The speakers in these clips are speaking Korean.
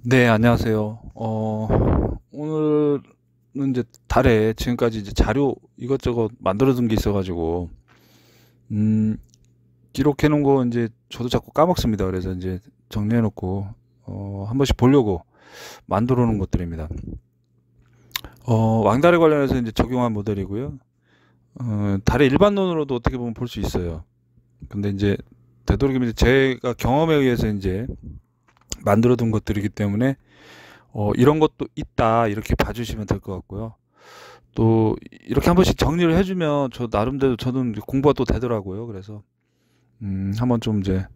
네, 안녕하세요. 오늘은 이제 달에 지금까지 이제 자료 이것저것 만들어둔 게 있어가지고, 음, 기록해 놓은 거 이제 저도 자꾸 까먹습니다. 그래서 이제 정리해 놓고, 한 번씩 보려고 만들어 놓은 것들입니다. 왕달에 관련해서 이제 적용한 모델이고요. 달의 일반론으로도 어떻게 보면 볼 수 있어요. 근데 이제 되도록이면 이제 제가 경험에 의해서 이제 만들어 둔 것들이기 때문에, 이런 것도 있다. 이렇게 봐주시면 될 것 같고요. 또 이렇게 한 번씩 정리를 해주면 저 나름대로 저는 공부가 또 되더라고요. 그래서 한번 좀 이제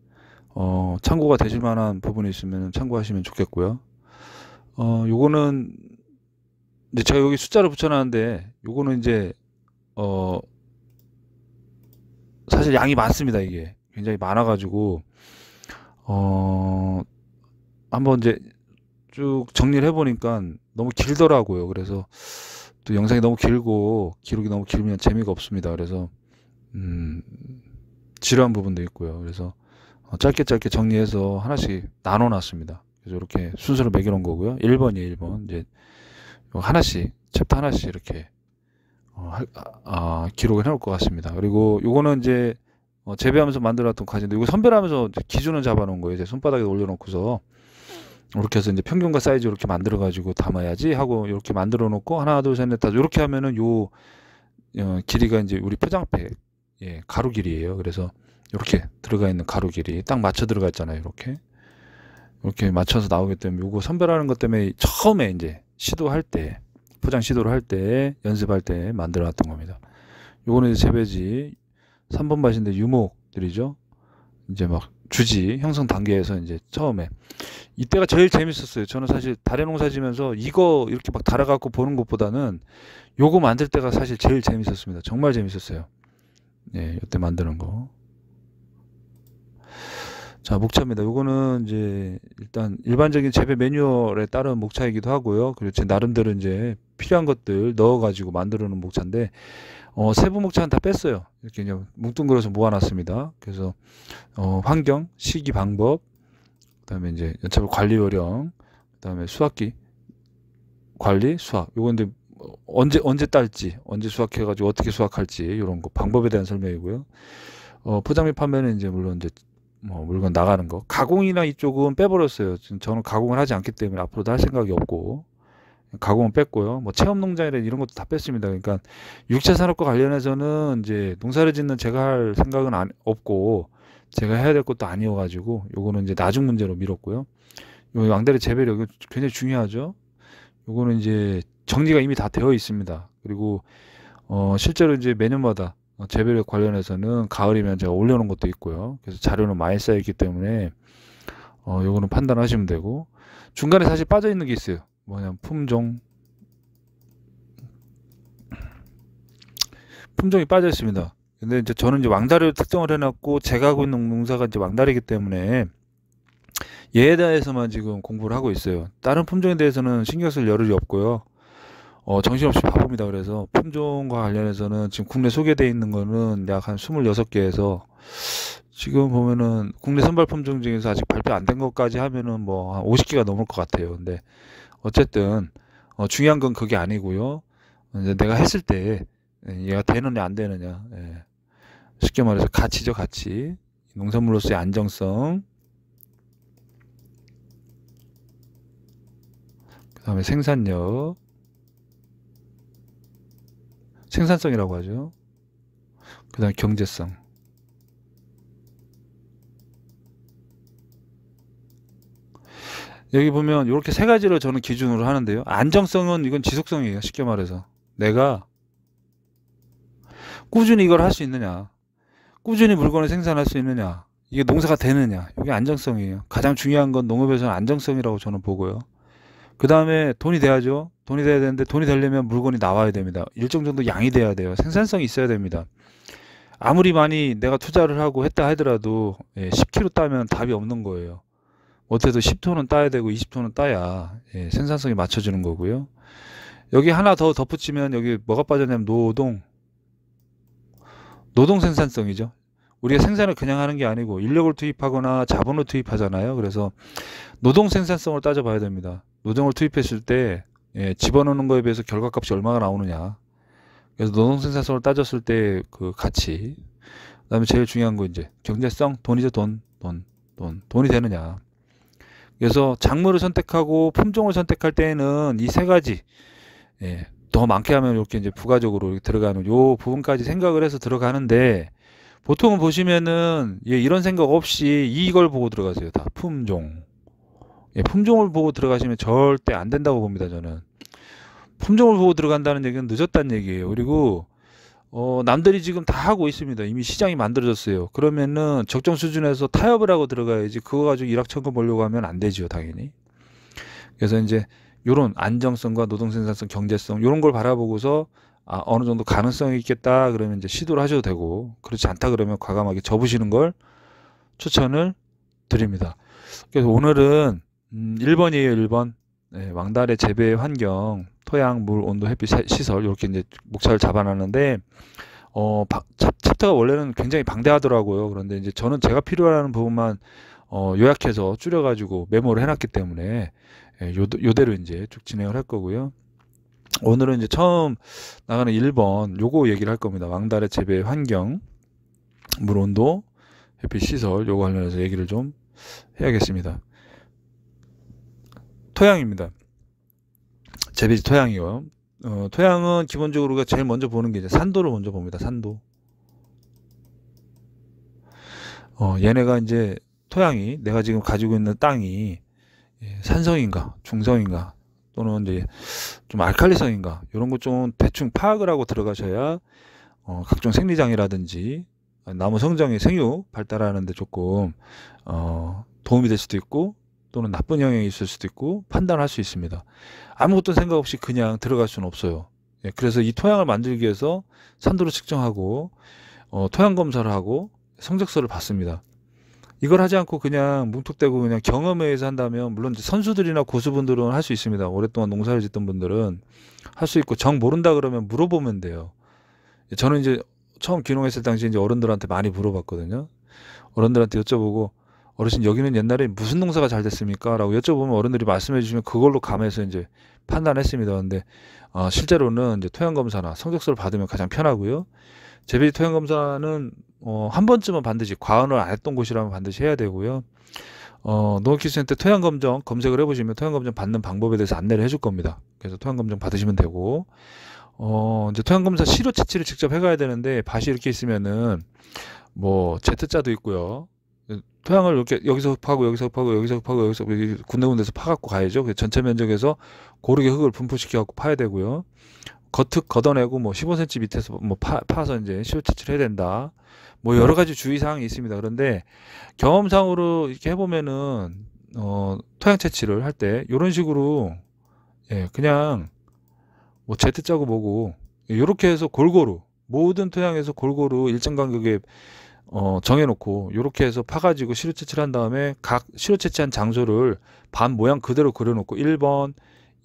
참고가 되실 만한 부분이 있으면 참고하시면 좋겠고요. 요거는 이제 제가 여기 숫자를 붙여놨는데 요거는 이제 어 사실 양이 많습니다. 이게 굉장히 많아가지고 어 한번 이제 쭉 정리를 해보니까 너무 길더라고요. 그래서 또 영상이 너무 길고 기록이 너무 길면 재미가 없습니다. 그래서 음, 지루한 부분도 있고요. 그래서 짧게 짧게 정리해서 하나씩 나눠 놨습니다. 그래서 이렇게 순서로 매겨 놓은 거고요. 1번이에요, 1번. 이제 하나씩, 챕터 하나씩 이렇게 기록을 해 놓을 것 같습니다. 그리고 요거는 이제 재배하면서 만들어놨던 과제인데 이거 선별하면서 이제 기준을 잡아 놓은 거예요. 이제 손바닥에 올려놓고서 이렇게 해서 이제 평균과 사이즈 이렇게 만들어 가지고 담아야지 하고 이렇게 만들어 놓고 하나 둘 셋 넷 다섯 이렇게 하면은 요 길이가 이제 우리 포장팩 가로 길이에요. 그래서 이렇게 들어가 있는 가로 길이 딱 맞춰 들어가 있잖아요. 이렇게 맞춰서 나오기 때문에 요거 선별하는 것 때문에 처음에 이제 시도할 때 포장 시도를 할 때 연습할 때 만들어 놨던 겁니다. 요거는 이제 재배지 3번 밭인데 유목들이죠. 이제 막 주지 형성 단계에서 이제 처음에 이때가 제일 재밌었어요. 저는 사실 다래 농사 지면서 이거 이렇게 막 달아갖고 보는 것보다는 요거 만들 때가 사실 제일 재밌었습니다. 정말 재밌었어요. 예, 이때 만드는 거. 자, 목차입니다. 요거는 이제 일단 일반적인 재배 매뉴얼에 따른 목차이기도 하고요. 그리고 제 나름대로 이제 필요한 것들 넣어가지고 만들어 놓은 목차인데, 세부 목차는 다 뺐어요. 이렇게 그냥 뭉뚱그려서 모아놨습니다. 그래서, 환경, 시기 방법, 그다음에 이제 연차별 관리 요령, 그다음에 수확기 관리, 수확. 요거 이제 언제 딸지, 언제 수확해가지고 어떻게 수확할지 이런 거 방법에 대한 설명이고요. 포장 및 판매는 이제 물론 이제 뭐 물건 나가는 거. 가공이나 이쪽은 빼버렸어요. 지금 저는 가공을 하지 않기 때문에 앞으로도 할 생각이 없고 가공은 뺐고요. 뭐 체험 농장이나 이런 것도 다 뺐습니다. 그러니까 육체 산업과 관련해서는 이제 농사를 짓는 제가 할 생각은 없고 제가 해야 될 것도 아니어가지고 요거는 이제 나중 문제로 미뤘고요. 요 왕다리 재배력 이거 굉장히 중요하죠. 요거는 이제 정리가 이미 다 되어 있습니다. 그리고 실제로 이제 매년마다 재배력 관련해서는 가을이면 제가 올려놓은 것도 있고요. 그래서 자료는 많이 쌓여있기 때문에 요거는 판단하시면 되고 중간에 사실 빠져 있는 게 있어요. 뭐냐면 품종이 빠져 있습니다. 근데 이제 저는 이제 왕다리로 특정을 해놨고 제가 하고 있는 농사가 이제 왕다리이기 때문에 얘에 대해서만 지금 공부를 하고 있어요. 다른 품종에 대해서는 신경 쓸 여력이 없고요. 정신없이 바쁩니다. 그래서 품종과 관련해서는 지금 국내 소개되어 있는 거는 약 한 26개에서 지금 보면은 국내 선발 품종 중에서 아직 발표 안 된 것까지 하면은 뭐 한 50개가 넘을 것 같아요. 근데 어쨌든 중요한 건 그게 아니고요. 이제 내가 했을 때 얘가 되느냐 안 되느냐. 쉽게 말해서 가치죠, 가치. 농산물로서의 안정성, 그다음에 생산력, 생산성이라고 하죠. 그다음에 경제성. 여기 보면 이렇게 세 가지를 저는 기준으로 하는데요. 안정성은 이건 지속성이에요. 쉽게 말해서. 내가 꾸준히 이걸 할 수 있느냐. 꾸준히 물건을 생산할 수 있느냐. 이게 농사가 되느냐. 이게 안정성이에요. 가장 중요한 건 농업에서는 안정성이라고 저는 보고요. 그 다음에 돈이 돼야죠. 돈이 돼야 되는데 돈이 되려면 물건이 나와야 됩니다. 일정 정도 양이 돼야 돼요. 생산성이 있어야 됩니다. 아무리 많이 내가 투자를 하고 했다 하더라도 10kg 따면 답이 없는 거예요. 못해도 10톤은 따야 되고 20톤은 따야 생산성이 맞춰지는 거고요. 여기 하나 더 덧붙이면 여기 뭐가 빠졌냐면 노동 생산성이죠. 우리가 생산을 그냥 하는 게 아니고 인력을 투입하거나 자본을 투입하잖아요. 그래서 노동 생산성을 따져봐야 됩니다. 노동을 투입했을 때 집어넣는 거에 비해서 결과값이 얼마나 나오느냐. 그래서 노동 생산성을 따졌을 때 그 가치. 그다음에 제일 중요한 거 이제 경제성, 돈이죠. 돈이 되느냐. 그래서 작물을 선택하고 품종을 선택할 때에는 이 세 가지 더 많게 하면 이렇게 이제 부가적으로 들어가는 요 부분까지 생각을 해서 들어가는데 보통은 보시면은 이런 생각 없이 이걸 보고 들어가세요. 다 품종. 품종을 보고 들어가시면 절대 안 된다고 봅니다. 저는 품종을 보고 들어간다는 얘기는 늦었다는 얘기예요. 그리고 남들이 지금 다 하고 있습니다. 이미 시장이 만들어졌어요. 그러면은 적정 수준에서 타협을 하고 들어가야지 그거 가지고 일확천금 보려고 하면 안 되죠, 당연히. 그래서 이제 요런 안정성과 노동 생산성, 경제성 요런 걸 바라보고서 어느 정도 가능성이 있겠다 그러면 이제 시도를 하셔도 되고, 그렇지 않다 그러면 과감하게 접으시는 걸 추천을 드립니다. 그래서 오늘은 1번이에요. 1번. 왕달의 재배 환경, 토양, 물, 온도, 햇빛, 시설 이렇게 이제 목차를 잡아놨는데 챕터가 원래는 굉장히 방대하더라고요. 그런데 이제 저는 제가 필요하는 부분만 요약해서 줄여가지고 메모를 해놨기 때문에 요대로 이제 쭉 진행을 할 거고요. 오늘은 이제 처음 나가는 1번 요거 얘기를 할 겁니다. 왕달의 재배 환경, 물, 온도, 햇빛, 시설 요거 관련해서 얘기를 좀 해야겠습니다. 토양입니다. 재배지 토양이요. 토양은 기본적으로 제일 먼저 보는 게 이제 산도를 먼저 봅니다. 산도. 얘네가 이제 토양이 내가 지금 가지고 있는 땅이 산성인가, 중성인가, 또는 이제 좀 알칼리성인가 이런 것 좀 대충 파악을 하고 들어가셔야 각종 생리장애라든지 나무 성장의 생육 발달하는데 조금 도움이 될 수도 있고 또는 나쁜 영향이 있을 수도 있고 판단할 수 있습니다. 아무것도 생각 없이 그냥 들어갈 수는 없어요. 그래서 이 토양을 만들기 위해서 산도를 측정하고 토양 검사를 하고 성적서를 받습니다. 이걸 하지 않고 그냥 뭉툭대고 그냥 경험에 의해서 한다면 물론 이제 선수들이나 고수분들은 할 수 있습니다. 오랫동안 농사를 짓던 분들은 할 수 있고 정 모른다 그러면 물어보면 돼요. 저는 이제 처음 귀농했을 당시 이제 어른들한테 많이 물어봤거든요. 어른들한테 여쭤보고 어르신 여기는 옛날에 무슨 농사가 잘 됐습니까? 라고 여쭤보면 어른들이 말씀해 주시면 그걸로 감해서 이제 판단했습니다. 근데 실제로는 이제 토양검사나 성적서를 받으면 가장 편하고요. 재배지 토양검사는 한 번쯤은 반드시 과언을 안 했던 곳이라면 반드시 해야 되고요. 농업기술센터 토양검정 검색을 해보시면 토양검정 받는 방법에 대해서 안내를 해줄 겁니다. 그래서 토양검정 받으시면 되고 이제 토양검사 시료 채취를 직접 해가야 되는데 밭이 이렇게 있으면은 뭐 Z자도 있고요. 토양을 이렇게 여기서 흡하고 여기서 흡하고 여기서 흡하고 여기서 군데군데서 파갖고 가야죠. 전체 면적에서 고르게 흙을 분포시켜 갖고 파야 되고요. 겉흙 걷어내고 뭐 15cm 밑에서 뭐 파서 이제 시료 채취를 해야 된다. 뭐 여러 가지 주의 사항이 있습니다. 그런데 경험상으로 이렇게 해보면은 토양 채취를 할 때 이런 식으로 그냥 뭐 Z자고 뭐고 이렇게 해서 골고루 모든 토양에서 골고루 일정 간격에 정해놓고 이렇게 해서 파가지고 시료 채취를 한 다음에 각 시료 채취한 장소를 반 모양 그대로 그려놓고 1번,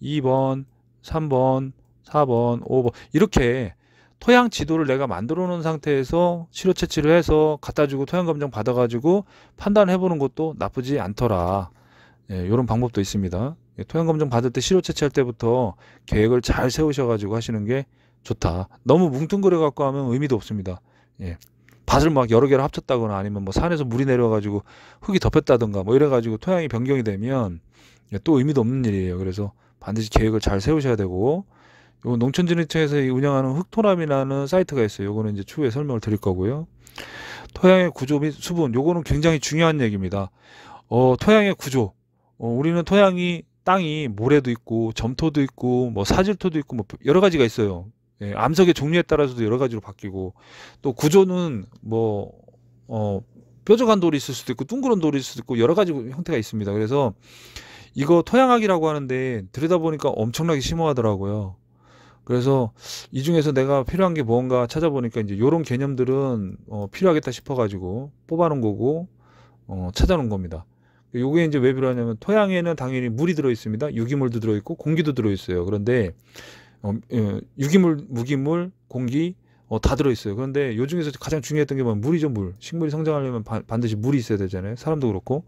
2번, 3번, 4번, 5번 이렇게 토양 지도를 내가 만들어 놓은 상태에서 시료 채취를 해서 갖다 주고 토양 검정 받아 가지고 판단해 보는 것도 나쁘지 않더라. 이런 방법도 있습니다. 토양 검정 받을 때 시료 채취할 때부터 계획을 잘 세우셔 가지고 하시는 게 좋다. 너무 뭉뚱그려 갖고 하면 의미도 없습니다. 밭을 막 여러 개를 합쳤다거나 아니면 뭐 산에서 물이 내려가지고 흙이 덮였다든가 뭐 이래가지고 토양이 변경이 되면 또 의미도 없는 일이에요. 그래서 반드시 계획을 잘 세우셔야 되고, 요 농촌진흥청에서 운영하는 흙토남이라는 사이트가 있어요. 요거는 이제 추후에 설명을 드릴 거고요. 토양의 구조 및 수분, 요거는 굉장히 중요한 얘기입니다. 토양의 구조, 우리는 땅이 모래도 있고 점토도 있고 뭐 사질토도 있고 뭐 여러 가지가 있어요. 암석의 종류에 따라서도 여러 가지로 바뀌고, 또 구조는 뭐 뾰족한 돌이 있을 수도 있고 둥그런 돌이 있을 수도 있고 여러 가지 형태가 있습니다. 그래서 이거 토양학이라고 하는데 들여다보니까 엄청나게 심오하더라고요. 그래서 이 중에서 내가 필요한 게 뭔가 찾아보니까 이제 이런 개념들은 필요하겠다 싶어가지고 뽑아놓은 거고 찾아놓은 겁니다. 요게 이제 왜 필요하냐면 토양에는 당연히 물이 들어있습니다. 유기물도 들어있고 공기도 들어있어요. 그런데 유기물, 무기물, 공기, 다 들어있어요. 그런데 요 중에서 가장 중요했던 게 뭐냐면 물이죠, 물. 식물이 성장하려면 반드시 물이 있어야 되잖아요. 사람도 그렇고.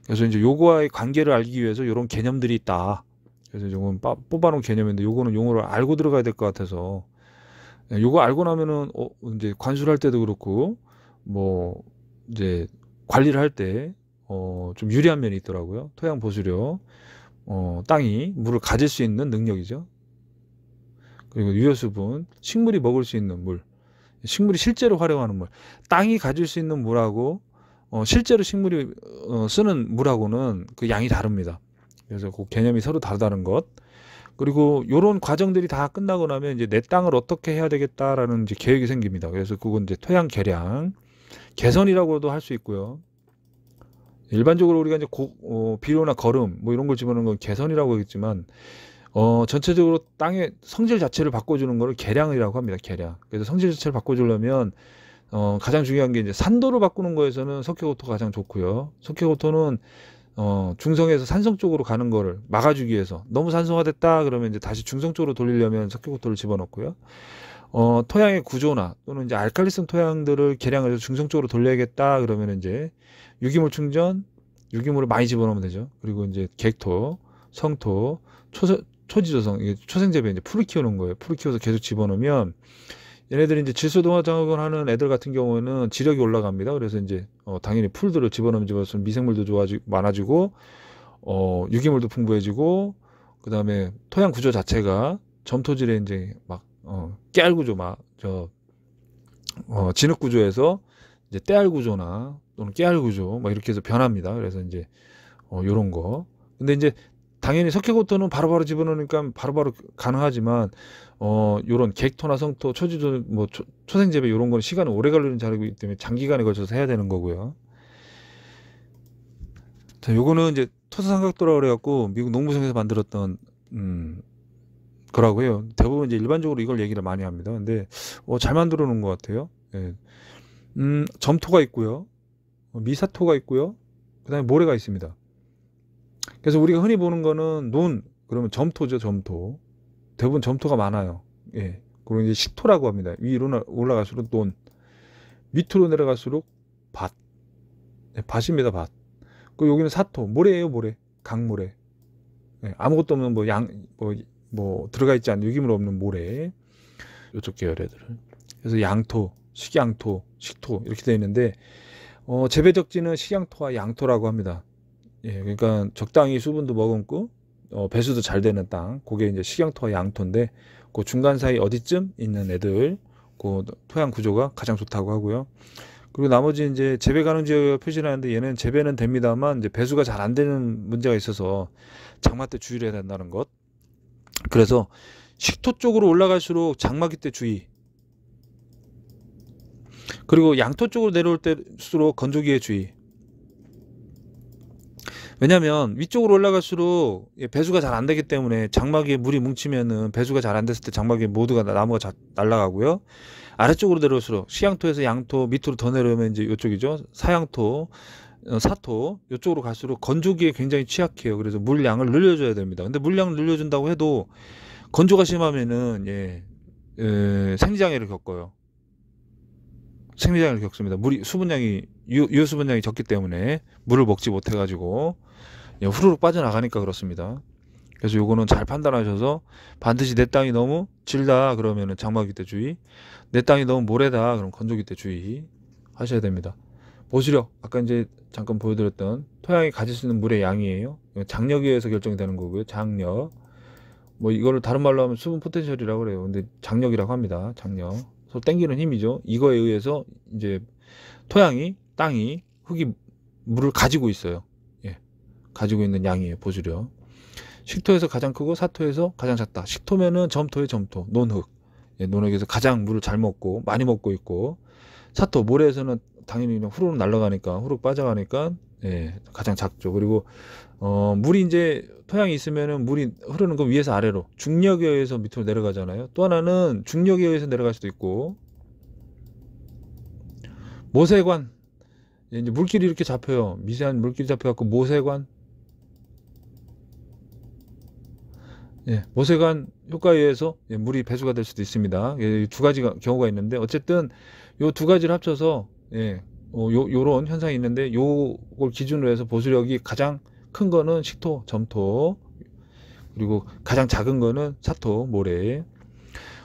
그래서 이제 요거와의 관계를 알기 위해서 요런 개념들이 있다. 그래서 요건 뽑아놓은 개념인데 요거는 용어를 알고 들어가야 될 것 같아서 요거 알고 나면은 이제 관수를 할 때도 그렇고 뭐 이제 관리를 할 때 좀 유리한 면이 있더라고요. 토양 보수력, 땅이 물을 가질 수 있는 능력이죠. 그리고 유효수분, 식물이 먹을 수 있는 물, 식물이 실제로 활용하는 물, 땅이 가질 수 있는 물하고 실제로 식물이 쓰는 물하고는 그 양이 다릅니다. 그래서 그 개념이 서로 다르다는 것. 그리고 요런 과정들이 다 끝나고 나면 이제 내 땅을 어떻게 해야 되겠다라는 이제 계획이 생깁니다. 그래서 그건 이제 토양 개량, 개선이라고도 할 수 있고요. 일반적으로 우리가 이제 비료나 거름 뭐 이런 걸 집어넣는 건 개선이라고 하겠지만 전체적으로 땅의 성질 자체를 바꿔주는 거를 개량이라고 합니다. 개량. 그래서 성질 자체를 바꿔주려면 가장 중요한 게 이제 산도를 바꾸는 거에서는 석회고토가 가장 좋고요. 석회고토는 중성에서 산성 쪽으로 가는 거를 막아주기 위해서 너무 산성화됐다 그러면 이제 다시 중성 쪽으로 돌리려면 석회고토를 집어넣고요. 토양의 구조나 또는 이제 알칼리성 토양들을 개량해서 중성 쪽으로 돌려야겠다 그러면 이제 유기물 충전, 유기물을 많이 집어넣으면 되죠. 그리고 이제 객토, 성토, 초지조성, 이게 초생재배 이제 풀을 키우는 거예요. 풀을 키워서 계속 집어넣으면 얘네들이 이제 질소동화작용을 하는 애들 같은 경우에는 지력이 올라갑니다. 그래서 이제 당연히 풀들을 집어넣으면 집어넣으면 미생물도 많아지고 유기물도 풍부해지고 그다음에 토양 구조 자체가 점토질에 이제 막 깨알 구조 진흙 구조에서 이제 때알 구조나 또는 깨알 구조 막 이렇게 해서 변합니다. 그래서 이제 요런 거. 근데 이제 당연히 석회고토는 바로바로 집어넣으니까 바로바로 가능하지만 요런 객토나 성토, 초지조 뭐 초생재배 요런 건 시간이 오래 걸리는 자리이기 때문에 장기간에 걸쳐서 해야 되는 거고요. 자, 요거는 이제 토사삼각도라고 그래갖고 미국 농무성에서 만들었던 거라고 해요. 대부분 이제 일반적으로 이걸 얘기를 많이 합니다. 근데 잘 만들어 놓은 것 같아요. 예. 점토가 있고요. 미사토가 있고요. 그다음에 모래가 있습니다. 그래서 우리가 흔히 보는 거는 그러면 점토죠, 점토. 대부분 점토가 많아요. 예. 그리고 이제 식토라고 합니다. 위로 올라갈수록 논, 밑으로 내려갈수록 밭. 네, 밭입니다, 밭. 그리고 여기는 사토, 모래예요, 모래. 강모래. 예, 아무것도 없는 뭐 들어가 있지 않은 유기물 없는 모래. 이쪽 계열 애들은. 그래서 양토, 식양토, 식토 이렇게 되어 있는데 재배적지는 식양토와 양토라고 합니다. 예, 그러니까 적당히 수분도 머금고 배수도 잘 되는 땅, 그게 이제 식양토와 양토인데 그 중간 사이 어디쯤 있는 애들, 그 토양 구조가 가장 좋다고 하고요. 그리고 나머지 이제 재배 가능 지역을 표시하는데 얘는 재배는 됩니다만 이제 배수가 잘 안 되는 문제가 있어서 장마 때 주의를 해야 된다는 것. 그래서 식토 쪽으로 올라갈수록 장마기 때 주의. 그리고 양토 쪽으로 내려올 때일수록 건조기에 주의. 왜냐면 위쪽으로 올라갈수록 배수가 잘 안 되기 때문에 장마기에 물이 뭉치면은 배수가 잘 안 됐을 때 장마기에 모두가 나무가 날아가고요. 아래쪽으로 내려올수록 시양토에서 양토 밑으로 더 내려오면 이제 이쪽이죠. 사양토, 사토 이쪽으로 갈수록 건조기에 굉장히 취약해요. 그래서 물량을 늘려줘야 됩니다. 근데 물량을 늘려준다고 해도 건조가 심하면은 생리장애를 겪어요. 생리장애를 겪습니다. 수분량이 유효 수분량이 적기 때문에 물을 먹지 못해 가지고 후루룩 빠져나가니까 그렇습니다. 그래서 요거는 잘 판단하셔서 반드시 내 땅이 너무 질다 그러면은 장마기 때 주의, 내 땅이 너무 모래다 그럼 건조기 때 주의 하셔야 됩니다. 보수력 아까 이제 잠깐 보여드렸던 토양이 가질 수 있는 물의 양이에요. 장력에 의해서 결정되는 거고요. 장력 뭐 이거를 다른 말로 하면 수분 포텐셜이라고 그래요. 근데 장력이라고 합니다. 장력 서로 땡기는 힘이죠. 이거에 의해서 이제 땅이 흙이 물을 가지고 있어요. 예, 가지고 있는 양이에요. 보수력. 식토에서 가장 크고 사토에서 가장 작다. 식토면은 점토의 점토, 논흙. 예, 논흙에서 가장 물을 잘 먹고 많이 먹고 있고, 사토 모래에서는 당연히 그냥 후루룩 날아가니까 후루룩 빠져가니까 가장 작죠. 그리고 물이 이제 토양이 있으면은 물이 흐르는 거 위에서 아래로 중력에 의해서 밑으로 내려가잖아요. 또 하나는 중력에 의해서 내려갈 수도 있고 모세관 이제 물길이 이렇게 잡혀요. 미세한 물길이 잡혀갖고 모세관 예, 모세관 효과에 의해서 예, 물이 배수가 될 수도 있습니다. 예, 두 가지 경우가 있는데 어쨌든 요 두 가지를 합쳐서 예, 요런 현상이 있는데 요걸 기준으로 해서 보수력이 가장 큰 거는 식토, 점토, 그리고 가장 작은 거는 사토, 모래.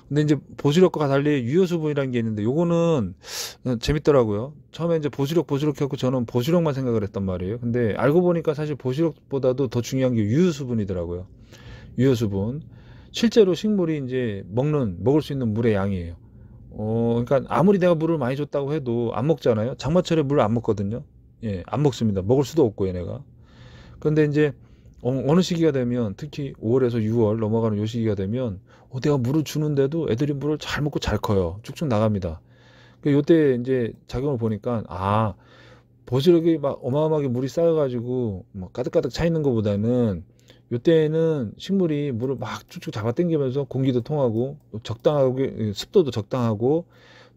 근데 이제 보수력과 달리 유효수분이라는 게 있는데 요거는 재밌더라고요. 처음에 이제 보수력 해갖고 저는 보수력만 생각을 했단 말이에요. 근데 알고 보니까 사실 보수력보다도 더 중요한 게 유효수분이더라고요. 유효수분. 실제로 식물이 이제 먹을 수 있는 물의 양이에요. 그러니까 아무리 내가 물을 많이 줬다고 해도 안 먹잖아요. 장마철에 물을 안 먹거든요. 예, 안 먹습니다. 먹을 수도 없고 얘네가. 그런데 이제 어느 시기가 되면 특히 5월에서 6월 넘어가는 요 시기가 되면 내가 물을 주는데도 애들이 물을 잘 먹고 잘 커요. 쭉쭉 나갑니다. 요때 이제 작용을 보니까 보수력이 막 어마어마하게 물이 쌓여가지고 뭐 가득가득 차 있는 것보다는 요때는 식물이 물을 막 쭉쭉 잡아 당기면서 공기도 통하고 적당하게 습도도 적당하고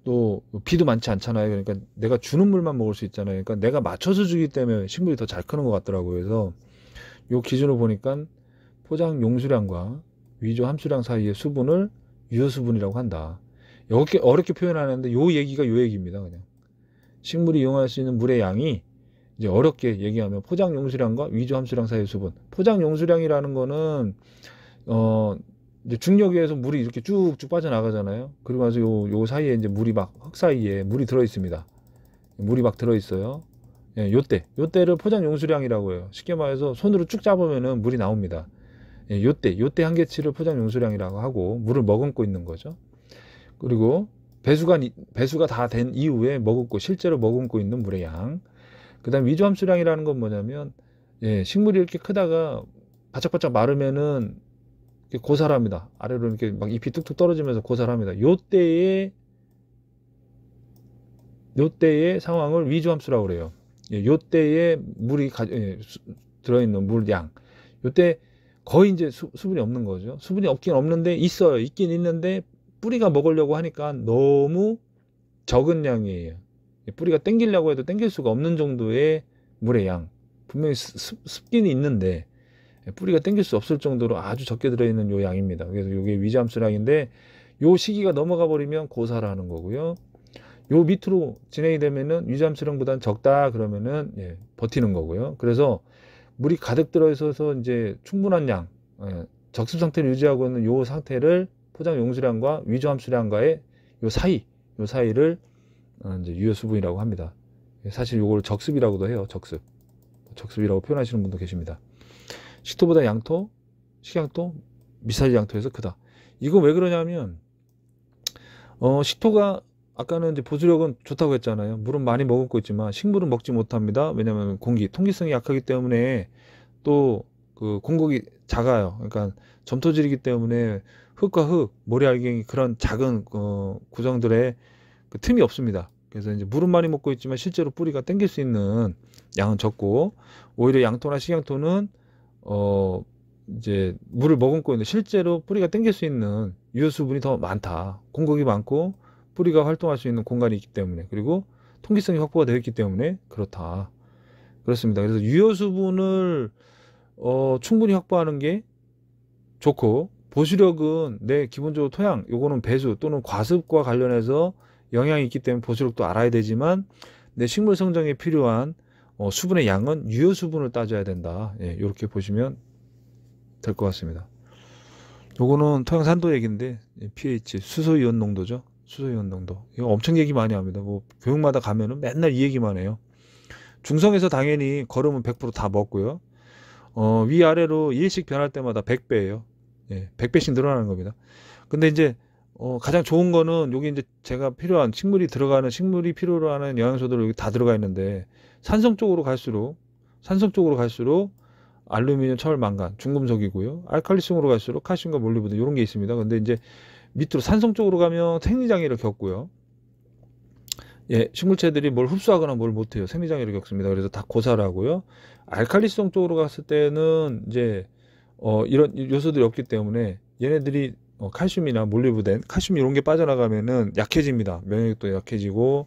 또 비도 많지 않잖아요. 그러니까 내가 주는 물만 먹을 수 있잖아요. 그러니까 내가 맞춰서 주기 때문에 식물이 더 잘 크는 것 같더라고요. 그래서 요 기준으로 보니까 포장 용수량과 위조 함수량 사이의 수분을 유효수분이라고 한다. 이렇게 어렵게 표현하는데 요 얘기가 요 얘기입니다. 그냥 식물이 이용할 수 있는 물의 양이 이제 어렵게 얘기하면 포장 용수량과 위조 함수량 사이의 수분. 포장 용수량이라는 거는 이제 중력에 의해서 물이 이렇게 쭉쭉 빠져나가잖아요. 그리고 나서 요 사이에 이제 물이 막 흙 사이에 물이 들어 있습니다. 물이 막 들어 있어요. 예, 요때를 포장 용수량이라고 해요. 쉽게 말해서 손으로 쭉 잡으면은 물이 나옵니다. 예, 요때 한계치를 포장 용수량이라고 하고 물을 머금고 있는 거죠. 그리고 배수가 다 된 이후에 실제로 머금고 있는 물의 양. 그다음 위조 함수량이라는 건 뭐냐면 예, 식물이 이렇게 크다가 바짝바짝 마르면은 이렇게 고사랍니다. 아래로 이렇게 막 잎이 뚝뚝 떨어지면서 고사랍니다. 요때의 상황을 위조 함수라고 그래요. 예, 요때에 물이 들어있는 물량. 요때 거의 이제 수분이 없는 거죠. 수분이 없긴 없는데 있어요. 있긴 있는데 뿌리가 먹으려고 하니까 너무 적은 양이에요. 뿌리가 땡기려고 해도 땡길 수가 없는 정도의 물의 양. 분명히 습기는 있는데 뿌리가 땡길 수 없을 정도로 아주 적게 들어있는 요 양입니다. 그래서 이게 위조함수량인데 요 시기가 넘어가 버리면 고사라는 거고요. 요 밑으로 진행이 되면은 위조함수량보다는 적다 그러면은 예, 버티는 거고요. 그래서 물이 가득 들어 있어서 이제 충분한 양, 적습 상태를 유지하고 있는 요 상태를 포장 용수량과 위조 함수량과의 요 사이를 이제 유효 수분이라고 합니다. 사실 요걸 적습이라고도 해요. 적습이라고 표현하시는 분도 계십니다. 식토보다 양토, 식양토, 미사일 양토에서 크다. 이거 왜 그러냐면 식토가 아까는 이제 보수력은 좋다고 했잖아요. 물은 많이 머금고 있지만 식물은 먹지 못합니다. 왜냐하면 통기성이 약하기 때문에 또 그 공급이 작아요. 그러니까 점토질이기 때문에 흙과 흙, 모래알갱이 그런 작은 구성들의 그 틈이 없습니다. 그래서 이제 물은 많이 먹고 있지만 실제로 뿌리가 땡길 수 있는 양은 적고 오히려 양토나 식양토는 이제 물을 머금고 있는 실제로 뿌리가 땡길 수 있는 유효 수분이 더 많다. 공급이 많고 뿌리가 활동할 수 있는 공간이 있기 때문에 그리고 통기성이 확보가 되어 있기 때문에 그렇다. 그렇습니다. 그래서 유효 수분을 충분히 확보하는 게 좋고 보수력은 기본적으로 토양 요거는 배수 또는 과습과 관련해서 영향이 있기 때문에 보수력도 알아야 되지만 내 식물 성장에 필요한 수분의 양은 유효 수분을 따져야 된다. 예, 이렇게 보시면 될 것 같습니다. 요거는 토양 산도 얘기인데 pH 수소이온 농도죠. 수소이온 농도 이거 엄청 얘기 많이 합니다. 뭐 교육마다 가면은 맨날 이 얘기만 해요. 중성에서 당연히 거름은 100% 다 먹고요. 위아래로 1씩 변할 때마다 100배예요. 예, 100배씩 늘어나는 겁니다. 근데 이제 가장 좋은 거는 여기 이제 제가 필요한 식물이 필요로 하는 영양소들이 여기 다 들어가 있는데 산성 쪽으로 갈수록 알루미늄, 철, 망간, 중금속이고요. 알칼리성으로 갈수록 칼슘과 몰리브든 이런 게 있습니다. 근데 이제 밑으로 산성 쪽으로 가면 생리장애를 겪고요. 예, 식물체들이 뭘 흡수하거나 뭘 못해요. 생리장애를 겪습니다. 그래서 다 고사라고요. 알칼리성 쪽으로 갔을 때는 이제 이런 요소들이 없기 때문에 얘네들이 칼슘이나 몰리브덴, 칼슘 이런 게 빠져나가면은 약해집니다. 면역력도 약해지고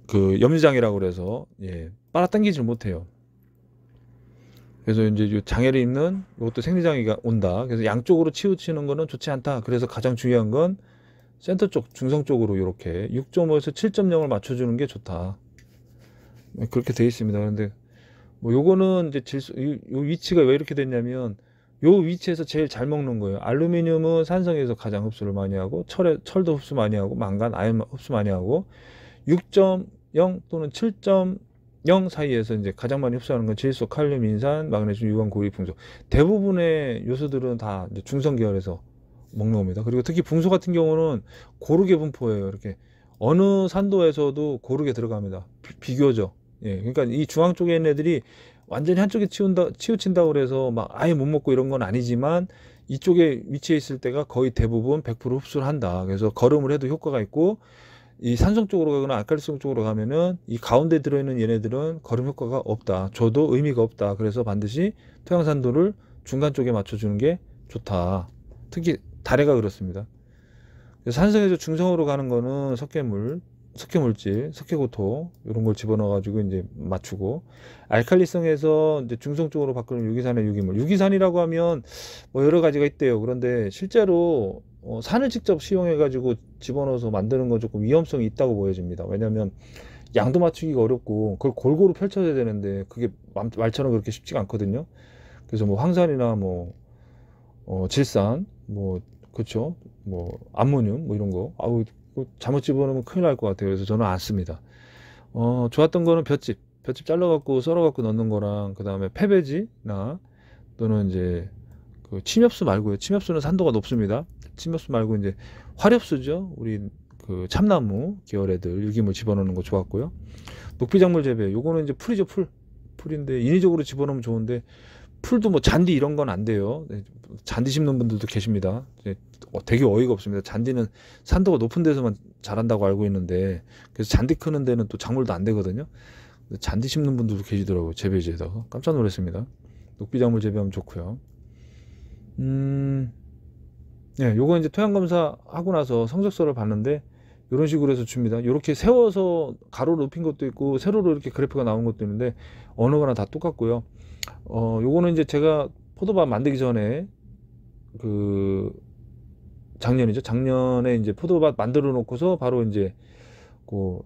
그 염류장애라고 그래서 예, 빨아당기질 못해요. 그래서 이제 요 장애를 입는 이것도 생리장애가 온다. 그래서 양쪽으로 치우치는 거는 좋지 않다. 그래서 가장 중요한 건 센터 쪽, 중성 쪽으로 이렇게 6.5에서 7.0을 맞춰주는 게 좋다. 그렇게 되어 있습니다. 그런데 뭐 요거는 이제 요 위치가 왜 이렇게 됐냐면 요 위치에서 제일 잘 먹는 거예요. 알루미늄은 산성에서 가장 흡수를 많이 하고 철도 흡수 많이 하고 망간, 아연 흡수 많이 하고 6.0 또는 7.0 사이에서 이제 가장 많이 흡수하는 건 질소, 칼륨, 인산, 마그네슘, 유황, 고리, 붕소. 대부분의 요소들은 다 이제 중성 계열에서 먹는 겁니다. 그리고 특히 붕소 같은 경우는 고르게 분포해요. 이렇게 어느 산도에서도 고르게 들어갑니다. 비교적. 예, 그러니까 이 중앙 쪽에 있는 애들이 완전히 한쪽에 치우친다고 그래서 막 아예 못 먹고 이런 건 아니지만 이쪽에 위치해 있을 때가 거의 대부분 100% 흡수를 한다. 그래서 걸음을 해도 효과가 있고 이 산성 쪽으로 가거나 알칼리성 쪽으로 가면은 이 가운데 들어있는 얘네들은 걸음 효과가 없다. 줘도 의미가 없다. 그래서 반드시 토양산도를 중간 쪽에 맞춰주는 게 좋다. 특히 다래가 그렇습니다. 산성에서 중성으로 가는 거는 석회물질, 석회고토 이런 걸 집어넣어 가지고 이제 맞추고 알칼리성에서 이제 중성 쪽으로 바꾸는 유기산의 유기물. 유기산이라고 하면 뭐 여러 가지가 있대요. 그런데 실제로 산을 직접 시용해 가지고 집어넣어서 만드는 건 조금 위험성이 있다고 보여집니다. 왜냐하면 양도 맞추기가 어렵고 그걸 골고루 펼쳐야 되는데 그게 말처럼 그렇게 쉽지가 않거든요. 그래서 뭐 황산이나 뭐 질산, 뭐 그렇죠, 뭐 암모늄 뭐 이런 거, 아우 잘못 집어넣으면 큰일 날 것 같아요. 그래서 저는 안 씁니다. 좋았던 거는 볏짚 잘라갖고 썰어갖고 넣는 거랑, 그 다음에 패배지나 또는 이제 그 침엽수 말고요. 침엽수는 산도가 높습니다. 침엽수 말고 이제 화렵수죠. 우리 그 참나무 계열 애들 유기물 집어넣는 거 좋았고요. 녹비작물 재배, 요거는 이제 풀이죠. 풀인데 인위적으로 집어넣으면 좋은데 풀도 뭐 잔디 이런 건 안 돼요. 잔디 심는 분들도 계십니다. 되게 어이가 없습니다. 잔디는 산도가 높은 데서만 자란다고 알고 있는데, 그래서 잔디 크는 데는 또 작물도 안 되거든요. 잔디 심는 분들도 계시더라고요. 재배지에다가 깜짝 놀랐습니다. 녹비작물 재배하면 좋고요. 네, 요거 이제 토양 검사 하고 나서 성적서를 봤는데 이런 식으로 해서 줍니다. 이렇게 세워서 가로로 높인 것도 있고 세로로 이렇게 그래프가 나온 것도 있는데 어느 거나 다 똑같고요. 요거는 이제 제가 포도밭 만들기 전에 그 작년에 이제 포도밭 만들어 놓고서 바로 이제 그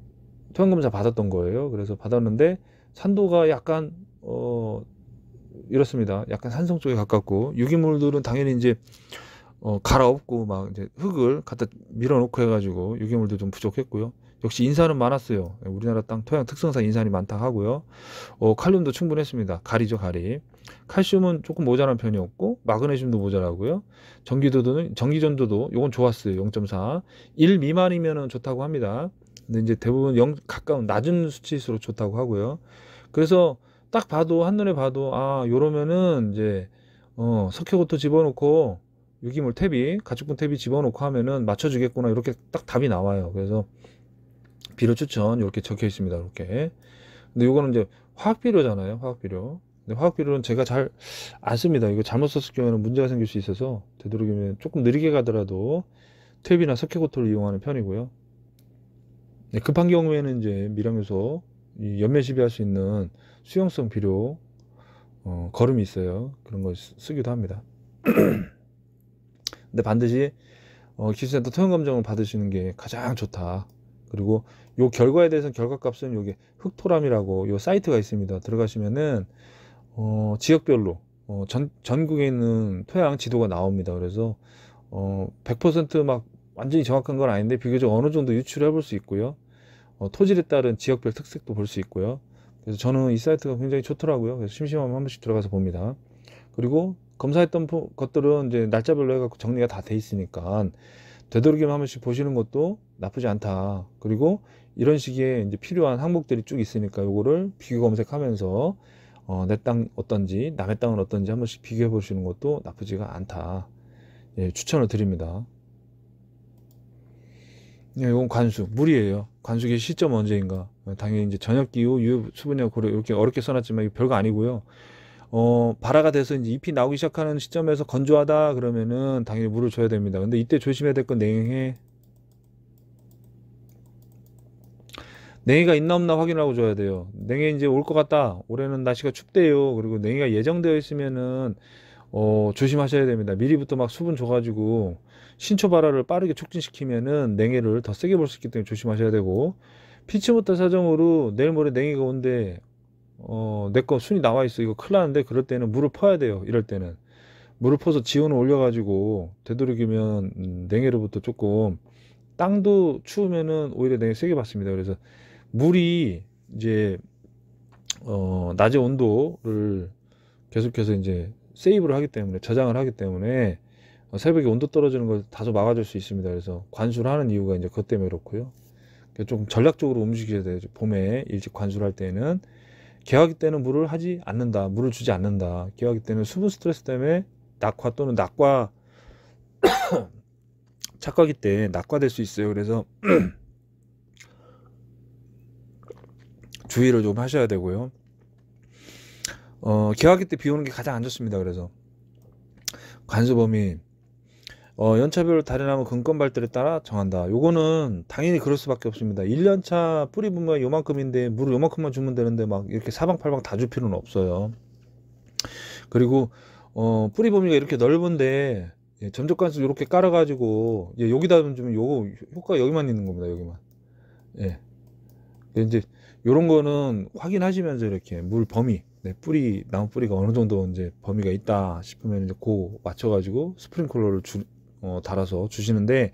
토양검사 받았던 거예요. 그래서 받았는데 산도가 약간 이렇습니다. 약간 산성 쪽에 가깝고, 유기물들은 당연히 이제 갈아엎고 막 이제 흙을 갖다 밀어놓고 해가지고 유기물도 좀 부족했고요. 역시 인산은 많았어요. 우리나라 땅 토양 특성상 인산이 많다 하고요. 칼륨도 충분했습니다. 가리죠, 가리. 칼슘은 조금 모자란 편이었고 마그네슘도 모자라고요. 전기전도도 요건 좋았어요. 0.4. 1 미만이면은 좋다고 합니다. 근데 이제 대부분 0 가까운 낮은 수치일수록 좋다고 하고요. 그래서 딱 봐도, 한눈에 봐도, 아 요러면은 이제 석회고토 집어넣고 유기물 탭이, 가축분 탭이 집어넣고 하면은 맞춰주겠구나, 이렇게 딱 답이 나와요. 그래서 비료 추천 이렇게 적혀 있습니다. 이렇게. 근데 요거는 이제 화학비료잖아요. 화학비료. 근데 화학비료는 제가 잘 안 씁니다. 이거 잘못 썼을 경우에는 문제가 생길 수 있어서 되도록이면 조금 느리게 가더라도 탭이나 석회고토를 이용하는 편이고요. 네, 급한 경우에는 이제 밀양요소 연매 시비할 수 있는 수용성 비료 거름이 있어요. 그런 걸 쓰기도 합니다. 근데 반드시 기술센터 토양검정을 받으시는 게 가장 좋다. 그리고 요 결과에 대해서는 결과값은 요게 흑토람이라고 요 사이트가 있습니다. 들어가시면은 지역별로 전국에 있는 토양 지도가 나옵니다. 그래서 100% 막 완전히 정확한 건 아닌데 비교적 어느 정도 유출해 볼 수 있고요. 토질에 따른 지역별 특색도 볼 수 있고요. 그래서 저는 이 사이트가 굉장히 좋더라고요. 그래서 심심하면 한 번씩 들어가서 봅니다. 그리고 검사했던 것들은 이제 날짜별로 해갖고 정리가 다 돼 있으니까 되도록이면 한 번씩 보시는 것도 나쁘지 않다. 그리고 이런 식의 이제 필요한 항목들이 쭉 있으니까 요거를 비교 검색하면서 내 땅 어떤지, 남의 땅은 어떤지 한 번씩 비교해 보시는 것도 나쁘지가 않다. 예, 추천을 드립니다. 예, 이건 관수, 물이에요. 관수기 시점 언제인가. 당연히 이제 전역기후, 유효 수분력 고려, 이렇게 어렵게 써놨지만 이거 별거 아니고요. 발화가 돼서 이제 잎이 나오기 시작하는 시점에서 건조하다 그러면은 당연히 물을 줘야 됩니다. 근데 이때 조심해야 될 건 냉해. 냉이가 있나 없나 확인하고 줘야 돼요. 냉이 이제 올 것 같다. 올해는 날씨가 춥대요. 그리고 냉이가 예정되어 있으면은 조심하셔야 됩니다. 미리부터 막 수분 줘가지고 신초 발화를 빠르게 촉진시키면은 냉해를 더 세게 볼 수 있기 때문에 조심하셔야 되고, 피치모터 사정으로 내일 모레 냉해가 온대, 내 거 순이 나와 있어, 이거 큰일 나는데, 그럴 때는 물을 퍼야 돼요. 이럴 때는 물을 퍼서 지온을 올려가지고 되도록이면 냉해로부터 조금, 땅도 추우면은 오히려 냉해 세게 받습니다. 그래서 물이 이제 낮의 온도를 계속해서 이제 세이브를 하기 때문에, 저장을 하기 때문에 새벽에 온도 떨어지는 걸 다소 막아줄 수 있습니다. 그래서 관수를 하는 이유가 이제 그것 때문에 그렇고요. 좀 전략적으로 움직여야 돼요. 봄에 일찍 관수를 할 때는, 개화기 때는 물을 하지 않는다, 물을 주지 않는다. 개화기 때는 수분 스트레스 때문에 낙화 또는 낙과, 착화기 때 낙과될 수 있어요. 그래서 주의를 좀 하셔야 되고요. 개화기 때 비 오는 게 가장 안 좋습니다. 그래서 관수 범위, 연차별 다리나무 근권 발달에 따라 정한다. 요거는 당연히 그럴 수밖에 없습니다. 1년차 뿌리 분모가 요만큼인데 물을 요만큼만 주면 되는데 막 이렇게 사방팔방 다 줄 필요는 없어요. 그리고 뿌리 범위가 이렇게 넓은데, 점적 관수 이렇게 깔아가지고, 여기다 주면 요거 효과 여기만 있는 겁니다. 여기만. 예. 이제 요런 거는 확인하시면서 이렇게 물 범위, 뿌리, 나무 뿌리가 어느 정도 이제 범위가 있다 싶으면 이제 그 맞춰가지고 스프링클러를 달아서 주시는데,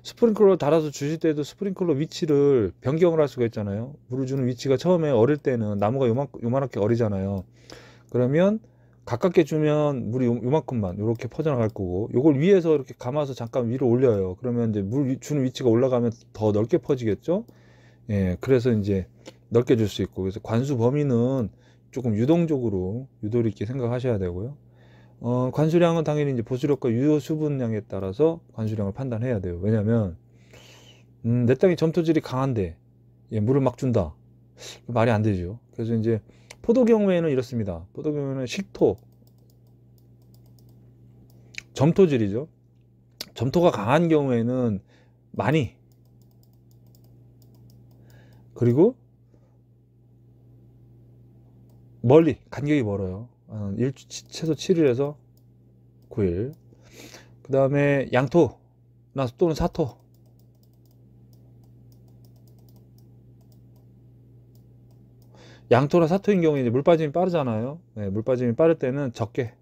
스프링클러 달아서 주실 때도 스프링클러 위치를 변경을 할 수가 있잖아요. 물을 주는 위치가 처음에 어릴 때는 나무가 요만하게 어리잖아요. 그러면 가깝게 주면 물이 요만큼만 이렇게 퍼져나갈 거고, 요걸 위에서 이렇게 감아서 잠깐 위로 올려요. 그러면 이제 물 주는 위치가 올라가면 더 넓게 퍼지겠죠. 예, 그래서 이제 넓게 줄 수 있고, 그래서 관수 범위는 조금 유동적으로 유도리 있게 생각하셔야 되고요. 관수량은 당연히 이제 보수력과 유효 수분량에 따라서 관수량을 판단해야 돼요. 왜냐면 내 땅이 점토질이 강한데 물을 막 준다, 말이 안 되죠. 그래서 이제 포도 경우에는 이렇습니다. 포도 경우에는 식토, 점토질이죠. 점토가 강한 경우에는 많이, 그리고 멀리, 간격이 멀어요. 최소 7일에서 9일. 그 다음에 양토 또는 사토, 양토나 사토인 경우에 이제 물 빠짐이 빠르잖아요. 네, 물 빠짐이 빠를 때는 적게,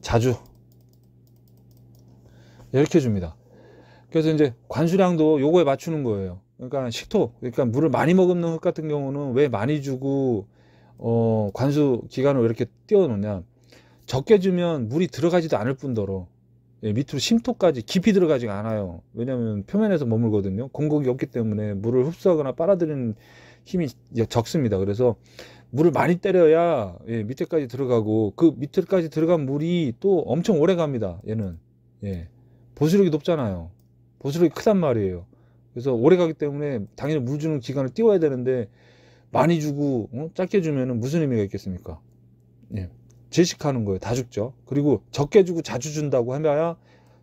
자주 이렇게 줍니다. 그래서 이제 관수량도 요거에 맞추는 거예요. 그러니까 식토, 그러니까 물을 많이 먹는 흙 같은 경우는 왜 많이 주고 관수 기간을 왜 이렇게 띄워놓냐, 적게 주면 물이 들어가지도 않을 뿐더러 밑으로 심토까지 깊이 들어가지가 않아요. 왜냐하면 표면에서 머물거든요. 공급이 없기 때문에 물을 흡수하거나 빨아들이는 힘이 적습니다. 그래서 물을 많이 때려야 밑에까지 들어가고, 그 밑에까지 들어간 물이 또 엄청 오래 갑니다. 얘는 보수력이 높잖아요. 보수력이 크단 말이에요. 그래서 오래 가기 때문에 당연히 물 주는 기간을 띄워야 되는데, 많이 주고 짧게 주면은 무슨 의미가 있겠습니까? 질식하는 거예요. 다 죽죠. 그리고 적게 주고 자주 준다고 하면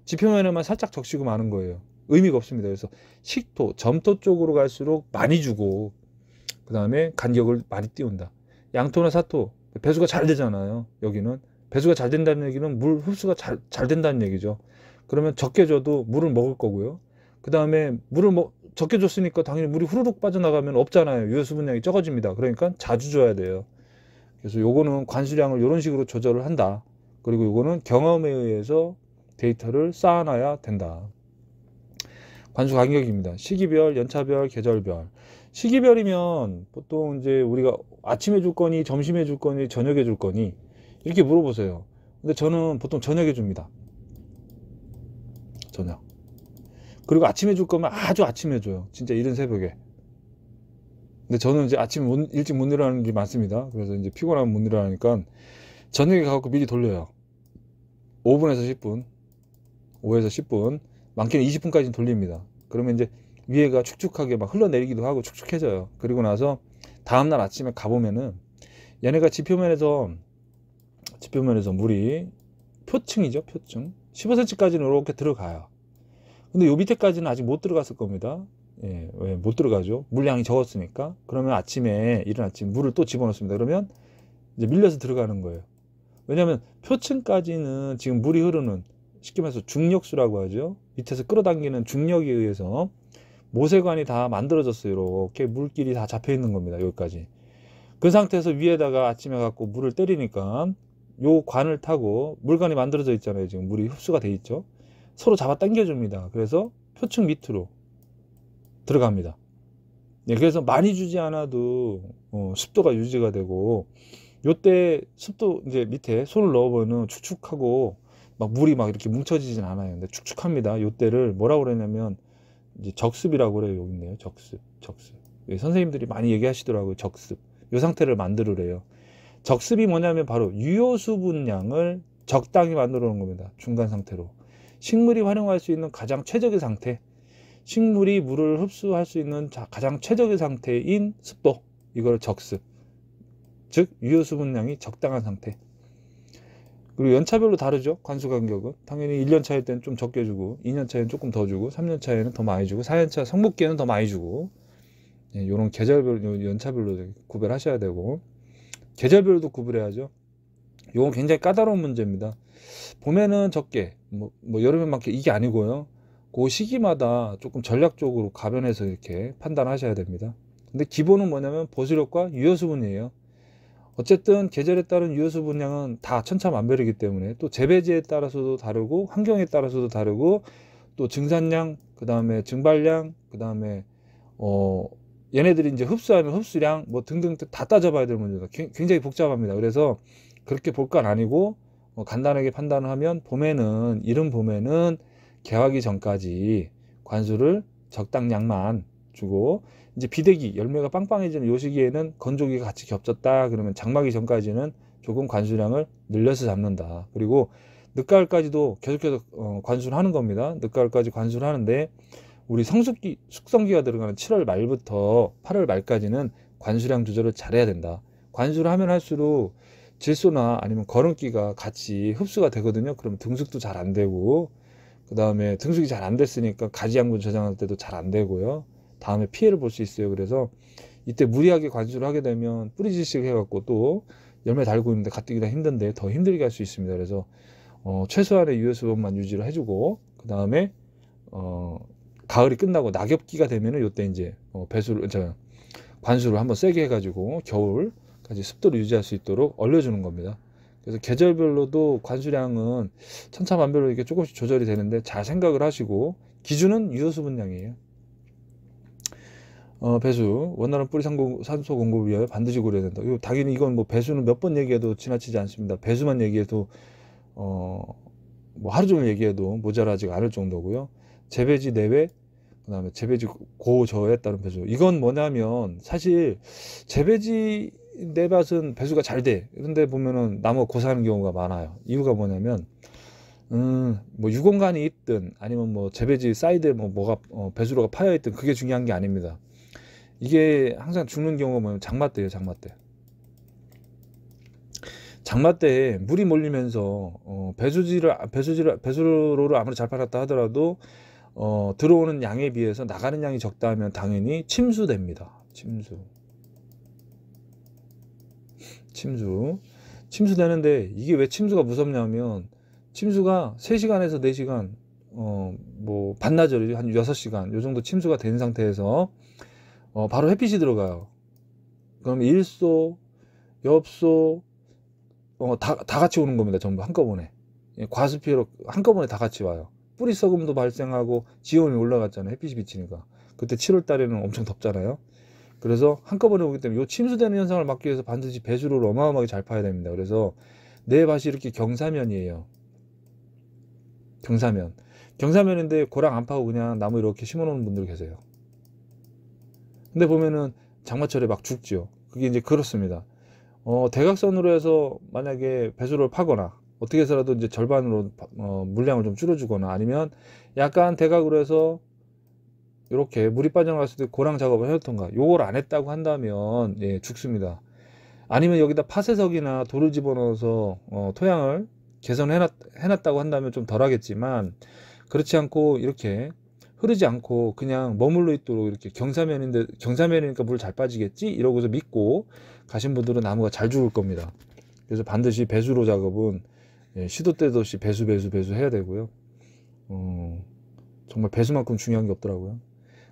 지표면에만 살짝 적시고 마는 거예요. 의미가 없습니다. 그래서 식토, 점토 쪽으로 갈수록 많이 주고, 그 다음에 간격을 많이 띄운다. 양토나 사토, 배수가 잘 되잖아요. 여기는 배수가 잘 된다는 얘기는 물 흡수가 잘 된다는 얘기죠. 그러면 적게 줘도 물을 먹을 거고요. 그 다음에 물을 적게 줬으니까 당연히 물이 후루룩 빠져나가면 없잖아요. 유효 수분량이 적어집니다. 그러니까 자주 줘야 돼요. 그래서 요거는 관수량을 이런 식으로 조절을 한다. 그리고 요거는 경험에 의해서 데이터를 쌓아놔야 된다. 관수 간격입니다. 시기별, 연차별, 계절별. 시기별이면 보통 이제 우리가 아침에 줄 거니, 점심에 줄 거니, 저녁에 줄 거니, 이렇게 물어보세요. 근데 저는 보통 저녁에 줍니다. 저녁. 그리고 아침에 줄 거면 아주 아침에 줘요. 진짜 이른 새벽에. 근데 저는 이제 아침에 일찍 못 일어나는 게 많습니다. 그래서 이제 피곤하면 못 일어나니까 저녁에 가갖고 미리 돌려요. 5분에서 10분, 5에서 10분, 많게는 20분까지 돌립니다. 그러면 이제 위에가 축축하게 막 흘러내리기도 하고 축축해져요. 그리고 나서 다음날 아침에 가보면은 얘네가 지표면에서 물이 표층이죠, 표층. 15cm까지는 이렇게 들어가요. 근데 요 밑에까지는 아직 못 들어갔을 겁니다. 예, 왜 못 들어가죠? 물량이 적었으니까. 그러면 아침에, 이른 아침 물을 또 집어넣습니다. 그러면 이제 밀려서 들어가는 거예요. 왜냐하면 표층까지는 지금 물이 흐르는, 쉽게 말해서 중력수라고 하죠. 밑에서 끌어당기는 중력에 의해서 모세관이 다 만들어졌어요. 이렇게 물길이 다 잡혀 있는 겁니다. 여기까지. 그 상태에서 위에다가 아침에 갖고 물을 때리니까 요 관을 타고 물관이 만들어져 있잖아요. 지금 물이 흡수가 돼 있죠. 서로 잡아 당겨 줍니다. 그래서 표층 밑으로 들어갑니다. 네, 그래서 많이 주지 않아도 습도가 유지가 되고, 요때 습도 이제 밑에 손을 넣어보면 축축하고 막 물이 막 이렇게 뭉쳐지진 않아요. 근데 축축합니다. 요때를 뭐라고 그러냐면 이제 적습이라고 그래요. 여기 있네요. 적습. 예, 선생님들이 많이 얘기하시더라고요. 적습. 요 상태를 만들으래요. 적습이 뭐냐면 바로 유효 수분량을 적당히 만들어 놓은 겁니다. 중간 상태로. 식물이 활용할 수 있는 가장 최적의 상태. 식물이 물을 흡수할 수 있는 가장 최적의 상태인 습도. 이걸 적습. 즉 유효 수분량이 적당한 상태. 그리고 연차별로 다르죠. 관수 간격은. 당연히 1년 차일 때는 좀 적게 주고, 2년 차에는 조금 더 주고, 3년 차에는 더 많이 주고, 4년 차 성복기에는 더 많이 주고, 이런 계절별, 연차별로 구별하셔야 되고, 계절별로도 구분해야죠. 이건 굉장히 까다로운 문제입니다. 봄에는 적게, 여름엔 많게, 이게 아니고요. 그 시기마다 조금 전략적으로 가변해서 이렇게 판단하셔야 됩니다. 근데 기본은 뭐냐면 보수력과 유효수분이에요. 어쨌든 계절에 따른 유효수 분량은 다 천차만별이기 때문에 또 재배지에 따라서도 다르고 환경에 따라서도 다르고 또 증산량, 그 다음에 증발량, 그 다음에 얘네들이 이제 흡수하는 흡수량 뭐 등등 다 따져봐야 될 문제가 굉장히 복잡합니다. 그래서 그렇게 볼 건 아니고 간단하게 판단을 하면 봄에는, 이른 봄에는 개화기 전까지 관수를 적당량만 주고, 이제 비대기, 열매가 빵빵해지는 요 시기에는 건조기가 같이 겹쳤다 그러면 장마기 전까지는 조금 관수량을 늘려서 잡는다. 그리고 늦가을까지도 계속해서 관수를 하는 겁니다. 늦가을까지 관수를 하는데, 우리 숙성기가 들어가는 7월 말부터 8월 말까지는 관수량 조절을 잘해야 된다. 관수를 하면 할수록 질소나 아니면 거름기가 같이 흡수가 되거든요. 그러면 등숙도 잘 안 되고, 그 다음에 등숙이 잘 안 됐으니까 가지 양분 저장할 때도 잘 안 되고요. 다음에 피해를 볼 수 있어요. 그래서 이때 무리하게 관수를 하게 되면 뿌리질식 해갖고 또 열매 달고 있는데 가뜩이나 힘든데 더 힘들게 할 수 있습니다. 그래서 최소한의 유효수분만 유지를 해주고, 그 다음에 가을이 끝나고 낙엽기가 되면은 요때 이제 관수를 한번 세게 해가지고 겨울까지 습도를 유지할 수 있도록 얼려주는 겁니다. 그래서 계절별로도 관수량은 천차만별로 이렇게 조금씩 조절이 되는데 잘 생각을 하시고, 기준은 유효수분량이에요. 배수, 원활한 뿌리 산소 공급을 위하여 반드시 고려해야 된다. 당연히 이건 뭐 배수는 몇 번 얘기해도 지나치지 않습니다. 배수만 얘기해도 뭐 하루 종일 얘기해도 모자라지 않을 정도고요. 재배지 내외, 그 다음에 재배지 고저에 따른 배수. 이건 뭐냐면 사실 재배지 내밭은 배수가 잘 돼. 그런데 보면은 나무가 고사하는 경우가 많아요. 이유가 뭐냐면 뭐 유공간이 있든 아니면 뭐 재배지 사이드에 뭐가 배수로가 파여 있든 그게 중요한 게 아닙니다. 이게 항상 죽는 경우가 뭐냐면 장마 때예요. 장마 때에 물이 몰리면서 배수로를 아무리 잘 팔았다 하더라도 들어오는 양에 비해서 나가는 양이 적다 하면 당연히 침수됩니다. 침수되는데, 이게 왜 침수가 무섭냐면 침수가 3시간에서 4시간 뭐 반나절이 한 6시간 요 정도 침수가 된 상태에서 바로 햇빛이 들어가요. 그럼 일소, 엽소 다 같이 오는 겁니다. 전부 한꺼번에. 과습피해로 한꺼번에 다 같이 와요. 뿌리 썩음도 발생하고 지온이 올라갔잖아요. 햇빛이 비치니까. 그때 7월 달에는 엄청 덥잖아요. 그래서 한꺼번에 오기 때문에 이 침수되는 현상을 막기 위해서 반드시 배수로를 어마어마하게 잘 파야 됩니다. 그래서 내 밭이 이렇게 경사면이에요. 경사면인데 고랑 안 파고 그냥 나무 이렇게 심어 놓는 분들 계세요. 근데 보면은 장마철에 막 죽죠. 그게 이제 그렇습니다. 대각선으로 해서 만약에 배수로를 파거나 어떻게 해서라도 이제 절반으로 물량을 좀 줄여주거나, 아니면 약간 대각으로 해서 이렇게 물이 빠져나갔을 때 고랑 작업을 해놓던가, 요걸 안 했다고 한다면 죽습니다. 아니면 여기다 파쇄석이나 돌을 집어넣어서 토양을 개선해놨다고 한다면 좀 덜하겠지만, 그렇지 않고 이렇게 흐르지 않고 그냥 머물러 있도록 이렇게 경사면이니까 물 잘 빠지겠지 이러고서 믿고 가신 분들은 나무가 잘 죽을 겁니다. 그래서 반드시 배수로 작업은 시도 때도 없이 배수 해야 되고요. 정말 배수만큼 중요한 게 없더라고요.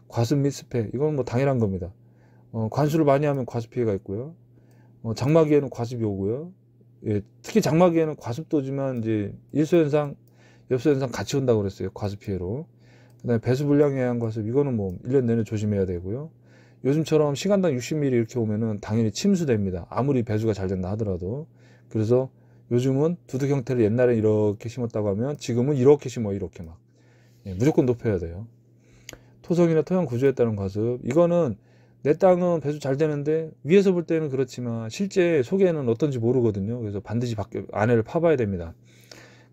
과습 및 습해 이건 뭐 당연한 겁니다. 관수를 많이 하면 과습 피해가 있고요. 장마기에는 과습이 오고요. 예, 특히 장마기에는 과습도 오지만 이제 일소현상, 엽소현상 같이 온다고 그랬어요. 과습 피해로. 그다음에 배수 불량 예한 과습 이거는 뭐 1년 내내 조심해야 되고요. 요즘처럼 시간당 60mm 이렇게 오면은 당연히 침수됩니다. 아무리 배수가 잘 된다 하더라도. 그래서 요즘은 두둑 형태를 옛날에 이렇게 심었다고 하면 지금은 이렇게 심어 이렇게 막 무조건 높여야 돼요. 토성이나 토양 구조에 따른 과습 이거는 내 땅은 배수 잘 되는데 위에서 볼 때는 그렇지만 실제 속에는 어떤지 모르거든요. 그래서 반드시 안에를 파봐야 됩니다.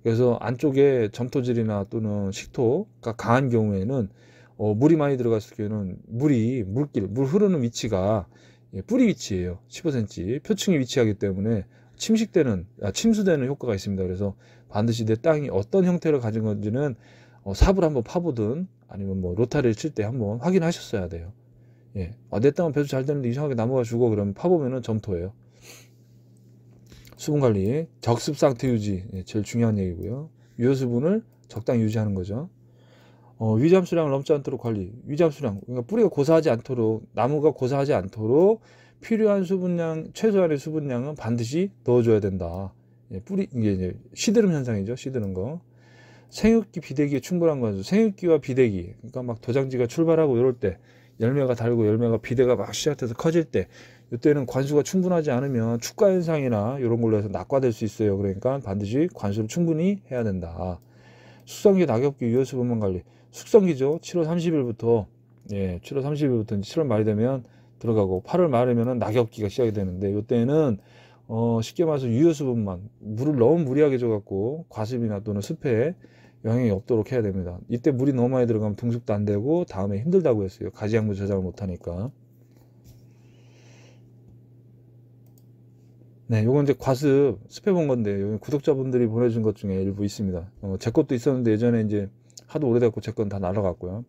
그래서 안쪽에 점토질이나 또는 식토가 강한 경우에는 물이 많이 들어갔을 경우에는 물 흐르는 위치가 뿌리 위치예요. 15cm 표층이 위치하기 때문에 침수되는 효과가 있습니다. 그래서 반드시 내 땅이 어떤 형태를 가진 건지는 삽을 한번 파보든 아니면 뭐 로타리를 칠 때 한번 확인하셨어야 돼요. 예. 내 땅은 배수 잘 되는데 이상하게 나무가 죽어 그러면 파보면은 점토예요. 수분관리, 적습 상태 유지 제일 중요한 얘기고요. 유효수분을 적당히 유지하는 거죠. 위잠수량을 넘지 않도록 관리. 위잠수량, 그러니까 뿌리가 고사하지 않도록, 나무가 고사하지 않도록 필요한 수분량, 최소한의 수분량은 반드시 넣어줘야 된다. 이게 이제 시드름 현상이죠. 시드는 거. 생육기, 비대기에 충분한 거죠. 생육기와 비대기, 그러니까 막 도장지가 출발하고 이럴 때, 열매가 달고 열매가 비대가 막 시작돼서 커질 때, 이때는 관수가 충분하지 않으면 축가 현상이나 이런 걸로 해서 낙과될 수 있어요. 그러니까 반드시 관수를 충분히 해야 된다. 숙성기, 낙엽기, 유효수분만 관리. 숙성기죠. 7월 30일부터 7월 30일부터 7월 말이 되면 들어가고 8월 말이면은 낙엽기가 시작이 되는데 이때는 쉽게 말해서 유효수분만 물을 너무 무리하게 줘갖고 과습이나 또는 습해에 영향이 없도록 해야 됩니다. 이때 물이 너무 많이 들어가면 등숙도 안 되고 다음에 힘들다고 했어요. 가지양분 저장을 못하니까. 네, 요건 이제 과습 습해 본 건데 구독자분들이 보내준 것 중에 일부 있습니다. 제 것도 있었는데 예전에 이제 하도 오래됐고 제 건 다 날아갔고요.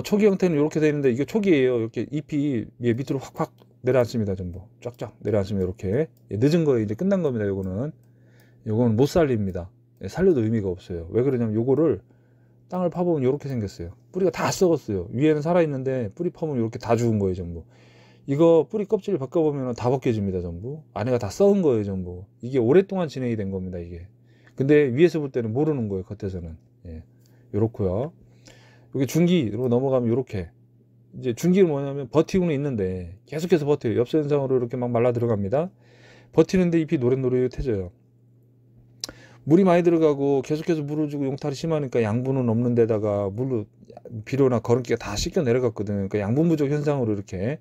초기 형태는 이렇게 되어 있는데 이게 초기예요. 이렇게 잎이 밑으로 확확 내려앉습니다. 전부 쫙쫙 내려앉으면 이렇게 늦은 거에 이제 끝난 겁니다. 요거는 못 살립니다. 살려도 의미가 없어요. 왜 그러냐면 요거를 땅을 파보면 이렇게 생겼어요. 뿌리가 다 썩었어요. 위에는 살아있는데 뿌리 파보면 이렇게 다 죽은 거예요. 전부 이거 뿌리 껍질을 벗겨보면 다 벗겨집니다. 전부 안에가 다 썩은 거예요. 전부 이게 오랫동안 진행이 된 겁니다. 이게 근데 위에서 볼 때는 모르는 거예요. 겉에서는. 요렇고요. 여기 중기로 넘어가면 요렇게 이제 중기는 뭐냐면 버티고는 있는데 계속해서 버텨요. 엽서현상으로 이렇게 막 말라 들어갑니다. 버티는데 잎이 노릇노릇해져요. 물이 많이 들어가고 계속해서 물을 주고 용탈이 심하니까 양분은 없는 데다가 비료나 거름기가 다 씻겨 내려갔거든요. 그러니까 양분 부족 현상으로 이렇게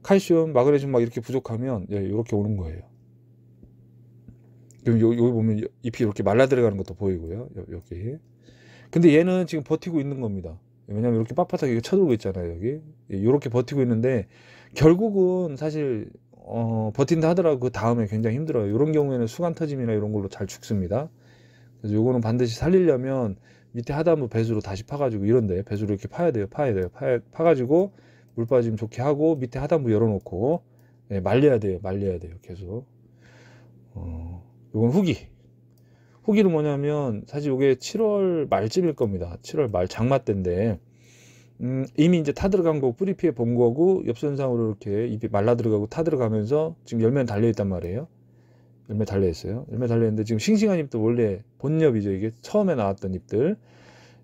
칼슘, 마그네슘 막 이렇게 부족하면 이렇게 오는 거예요. 여기 보면 잎이 이렇게 말라 들어가는 것도 보이고요. 여기. 근데 얘는 지금 버티고 있는 겁니다. 왜냐면 이렇게 빳빳하게 쳐들고 있잖아요. 여기 이렇게 버티고 있는데 결국은 사실 버틴다 하더라도 그 다음에 굉장히 힘들어요. 이런 경우에는 수간 터짐이나 이런 걸로 잘 죽습니다. 그래서 요거는 반드시 살리려면 밑에 하단부 배수로 다시 파가지고 이런데 배수로 이렇게 파야 돼요. 파가지고 물 빠짐 좋게 하고 밑에 하단부 열어놓고 말려야 돼요. 계속. 요건 후기는 뭐냐면 사실 이게 7월 말쯤일 겁니다. 7월 말 장마 때인데 이미 이제 타 들어간 거 뿌리 피해 본 거고 엽선상으로 이렇게 잎이 말라 들어가고 타 들어가면서 지금 열매는 달려 있단 말이에요. 열매 달려 있어요. 열매 달려 있는데 지금 싱싱한 잎도 원래 본엽이죠. 이게 처음에 나왔던 잎들.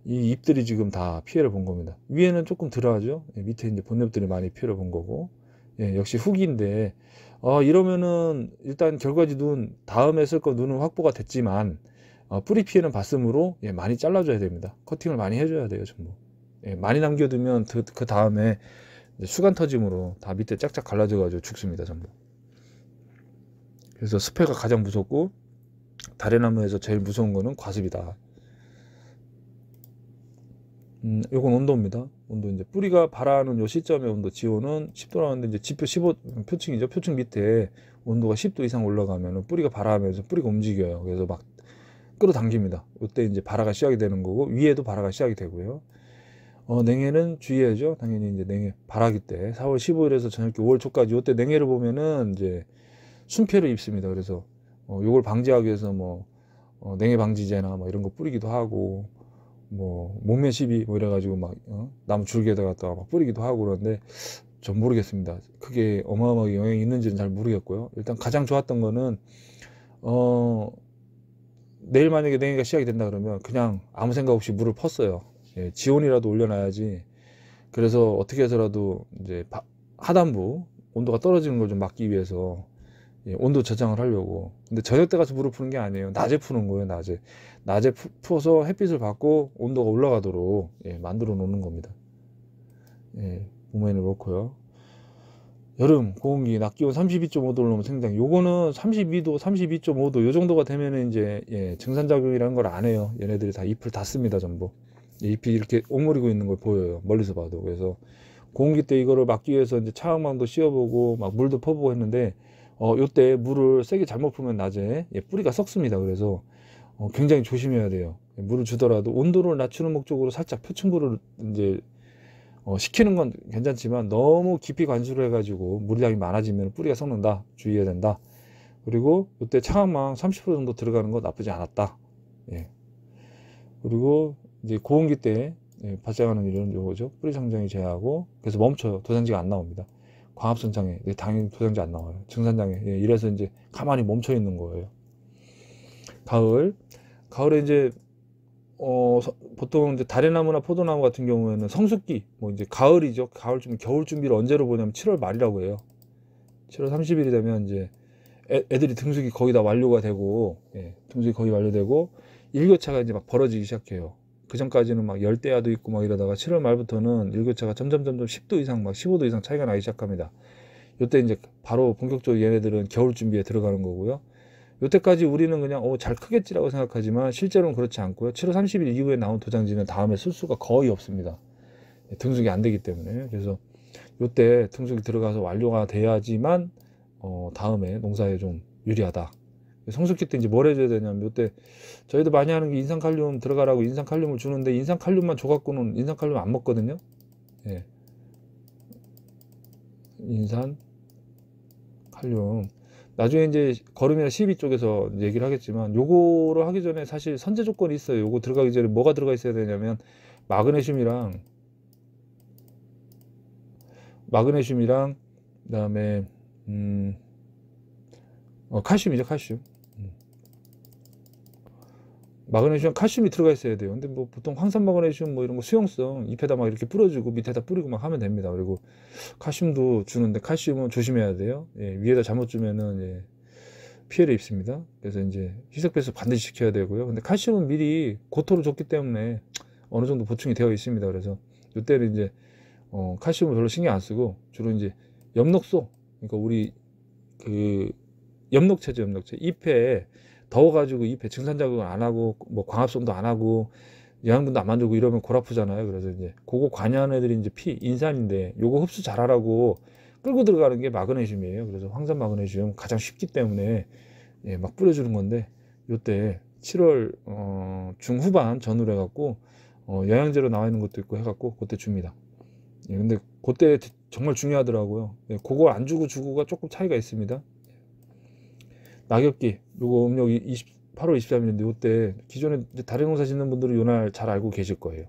이 잎들이 지금 다 피해를 본 겁니다. 위에는 조금 덜하죠. 밑에 이제 본엽들이 많이 피해를 본 거고. 역시 후기인데 이러면은 일단 결과지 다음에 쓸 거 눈은 확보가 됐지만 뿌리 피해는 봤으므로 많이 잘라줘야 됩니다. 커팅을 많이 해줘야 돼요. 전부. 많이 남겨두면 그 다음에 수간 터짐으로 다 밑에 짝짝 갈라져 가지고 죽습니다. 전부. 그래서 습해가 가장 무섭고 다래나무에서 제일 무서운 거는 과습이다. 요건 온도입니다. 온도 이제 뿌리가 발하는 요 시점의 온도 지호는 10도 나왔는데 이제 지표 15 표층이죠. 표층 밑에 온도가 10도 이상 올라가면 뿌리가 발하면서 뿌리가 움직여요. 그래서 막 끌어당깁니다. 이때 이제 발화가 시작이 되는 거고, 위에도 발화가 시작이 되고요. 냉해는 주의해야죠. 당연히 이제 냉해 발화기 때 4월 15일에서 저녁 5월 초까지 이때 냉해를 보면은 이제 순폐를 입습니다. 그래서 요걸 방지하기 위해서 뭐 냉해 방지제나 뭐 이런 거 뿌리기도 하고, 뭐 목면 시비 뭐 이래가지고 막 나무 줄기에다 갖다가 막 뿌리기도 하고 그러는데 전 모르겠습니다. 크게 어마어마하게 영향이 있는지는 잘 모르겠고요. 일단 가장 좋았던 거는 내일 만약에 냉해가 시작이 된다 그러면 그냥 아무 생각 없이 물을 펐어요. 예, 지온이라도 올려놔야지. 그래서 어떻게 해서라도 이제 하단부 온도가 떨어지는 걸 좀 막기 위해서 예, 온도 저장을 하려고. 근데 저녁 때 가서 물을 푸는 게 아니에요. 낮에 푸는 거예요. 낮에 풀어서 햇빛을 받고 온도가 올라가도록 예, 만들어 놓는 겁니다. 예, 봄에는 그렇고요. 여름 고온기 낮 기온 32.5도를 넘으면 생장. 요거는 32도 32.5도 요 정도가 되면은 이제 예, 증산작용이라는 걸 안 해요. 얘네들이 다 잎을 닫습니다. 전부 잎이 이렇게 오므리고 있는 걸 보여요. 멀리서 봐도. 그래서 고온기 때 이거를 막기 위해서 이제 차항망도 씌워보고 막 물도 퍼보고 했는데 요때 물을 세게 잘못 풀면 낮에 예, 뿌리가 썩습니다. 그래서 굉장히 조심해야 돼요. 물을 주더라도 온도를 낮추는 목적으로 살짝 표층불을 이제 식히는 건 괜찮지만 너무 깊이 관수를 해가지고 물량이 많아지면 뿌리가 썩는다. 주의해야 된다. 그리고 이때 차광망 30% 정도 들어가는 거 나쁘지 않았다. 예. 그리고 이제 고온기 때 예, 발생하는 일은 요거죠. 뿌리 성장이 제하고 그래서 멈춰요. 도장지가 안 나옵니다. 광합성장에 당연히 도장지 안 나와요. 증산장에 예, 이래서 이제 가만히 멈춰 있는 거예요. 가을에 이제 보통 이제 다래나무나 포도나무 같은 경우에는 성숙기 뭐 이제 가을이죠. 가을쯤 겨울 준비를 언제로 보냐면 7월 말이라고 해요. 7월 30일이 되면 이제 애들이 등숙이 거의 다 완료가 되고 예, 등숙이 거의 완료되고 일교차가 이제 막 벌어지기 시작해요. 그 전까지는 막 열대야도 있고 막 이러다가 7월 말부터는 일교차가 점점 10도 이상 막 15도 이상 차이가 나기 시작합니다. 이때 이제 바로 본격적으로 얘네들은 겨울 준비에 들어가는 거고요. 요때까지 우리는 그냥 잘 크겠지라고 생각하지만 실제로는 그렇지 않고요. 7월 30일 이후에 나온 도장지는 다음에 쓸 수가 거의 없습니다. 등숙이 안 되기 때문에. 그래서 요때 등숙이 들어가서 완료가 돼야지만 다음에 농사에 좀 유리하다. 성숙기 때 이제 뭘 해줘야 되냐면 요때 저희도 많이 하는 게 인산칼륨 들어가라고 인산칼륨을 주는데 인산칼륨만 줘갖고는 인산칼륨 안 먹거든요. 예. 인산칼륨 나중에 이제 거름이나 시비 쪽에서 얘기를 하겠지만 요거를 하기 전에 사실 선제 조건이 있어요. 요거 들어가기 전에 뭐가 들어가 있어야 되냐면 마그네슘이랑 그다음에 칼슘이죠. 칼슘. 마그네슘, 칼슘이 들어가 있어야 돼요. 근데 뭐 보통 황산 마그네슘 뭐 이런 거 수용성 잎에다 막 이렇게 뿌려주고 밑에다 뿌리고 막 하면 됩니다. 그리고 칼슘도 주는데 칼슘은 조심해야 돼요. 예, 위에다 잘못 주면은 예, 피해를 입습니다. 그래서 이제 희석 배수 반드시 시켜야 되고요. 근데 칼슘은 미리 고토로 줬기 때문에 어느 정도 보충이 되어 있습니다. 그래서 이때는 이제 칼슘을 별로 신경 안 쓰고 주로 이제 엽록소, 그러니까 우리 그 엽록체죠. 엽록체 잎에 더워가지고 잎에 증산작용을 안 하고 뭐 광합성도 안 하고 영양분도 안 만들고 이러면 골 아프잖아요. 그래서 이제 그거 관여한 애들이 이제 인산인데 요거 흡수 잘하라고 끌고 들어가는 게 마그네슘이에요. 그래서 황산 마그네슘 가장 쉽기 때문에 예, 막 뿌려주는 건데 요때 7월 중후반 전후로 해갖고 영양제로 나와 있는 것도 있고 해갖고 그때 줍니다. 예, 근데 그때 정말 중요하더라고요. 예, 그거 안 주고 주고가 조금 차이가 있습니다. 낙엽기 요거 음력 8월 23일인데 요때 기존에 다른 농사 짓는 분들은 요날 잘 알고 계실 거예요.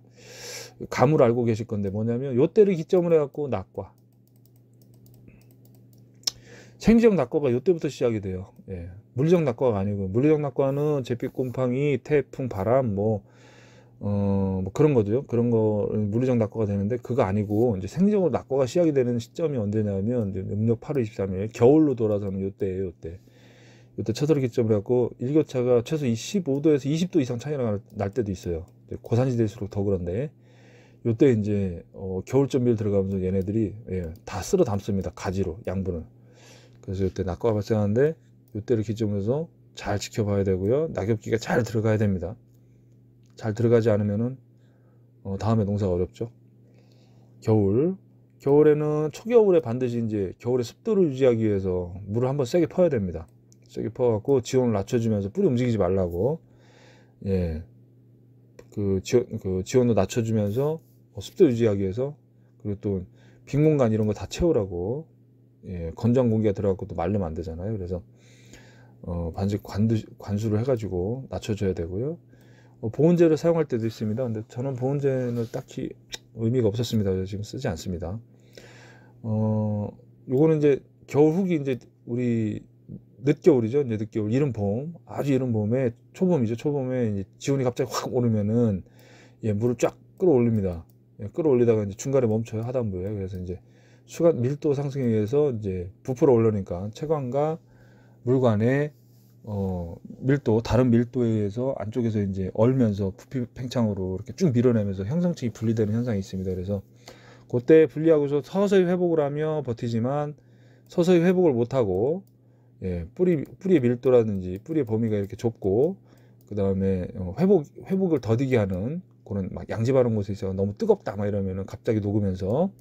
감을 알고 계실 건데 뭐냐면 요때를 기점으로 해갖고 낙과 생지형 낙과가 요때부터 시작이 돼요. 예. 물리적 낙과가 아니고 물리적 낙과는 잿빛 곰팡이, 태풍, 바람 뭐 그런 거죠. 그런 거 물리적 낙과가 되는데 그거 아니고 이제 생리적으로 낙과가 시작이 되는 시점이 언제냐면 이제 음력 8월 23일 겨울로 돌아서는 요때예요. 요때 처들을 기점으로 해갖고 일교차가 최소 15도에서 20도 이상 차이가 날 때도 있어요. 고산지대일수록 더 그런데 요때 이제 겨울 준비를 들어가면서 얘네들이 예, 다 쓸어 담습니다. 가지로 양분을. 그래서 요때 낙과가 발생하는데 요때를 기점으로 해서 잘 지켜봐야 되고요. 낙엽기가 잘 들어가야 됩니다. 잘 들어가지 않으면은 다음에 농사가 어렵죠. 겨울에는 초겨울에 반드시 이제 겨울에 습도를 유지하기 위해서 물을 한번 세게 퍼야 됩니다. 세게 퍼갖고 지온을 낮춰주면서 뿌리 움직이지 말라고. 예, 그 지온도 낮춰주면서 습도 유지하기 위해서, 그리고 또 빈 공간 이런 거 다 채우라고. 예, 건조한 공기가 들어가고 또 말리면 안 되잖아요. 그래서 반드시 관수를 해가지고 낮춰줘야 되고요. 보온재를 사용할 때도 있습니다. 근데 저는 보온재는 딱히 의미가 없었습니다. 그래서 지금 쓰지 않습니다. 요거는 이제 겨울 후기, 이제 우리 늦겨울이죠. 이제 늦겨울, 이른 봄, 아주 이른 봄에, 초봄이죠. 초봄에 이제 지온이 갑자기 확 오르면은, 예, 물을 쫙 끌어올립니다. 예, 끌어올리다가 이제 중간에 멈춰요. 하단부에. 그래서 이제 수간 밀도 상승에 의해서 이제 부풀어 올라오니까 채광과 물관의 밀도, 다른 밀도에 의해서 안쪽에서 이제 얼면서 부피 팽창으로 이렇게 쭉 밀어내면서 형성층이 분리되는 현상이 있습니다. 그래서 그때 분리하고서 서서히 회복을 하며 버티지만, 서서히 회복을 못하고, 예, 뿌리의 밀도라든지 뿌리의 범위가 이렇게 좁고, 그 다음에 회복을 더디게 하는 그런 막 양지바른 곳에 있어 너무 뜨겁다 막 이러면은 갑자기 녹으면서,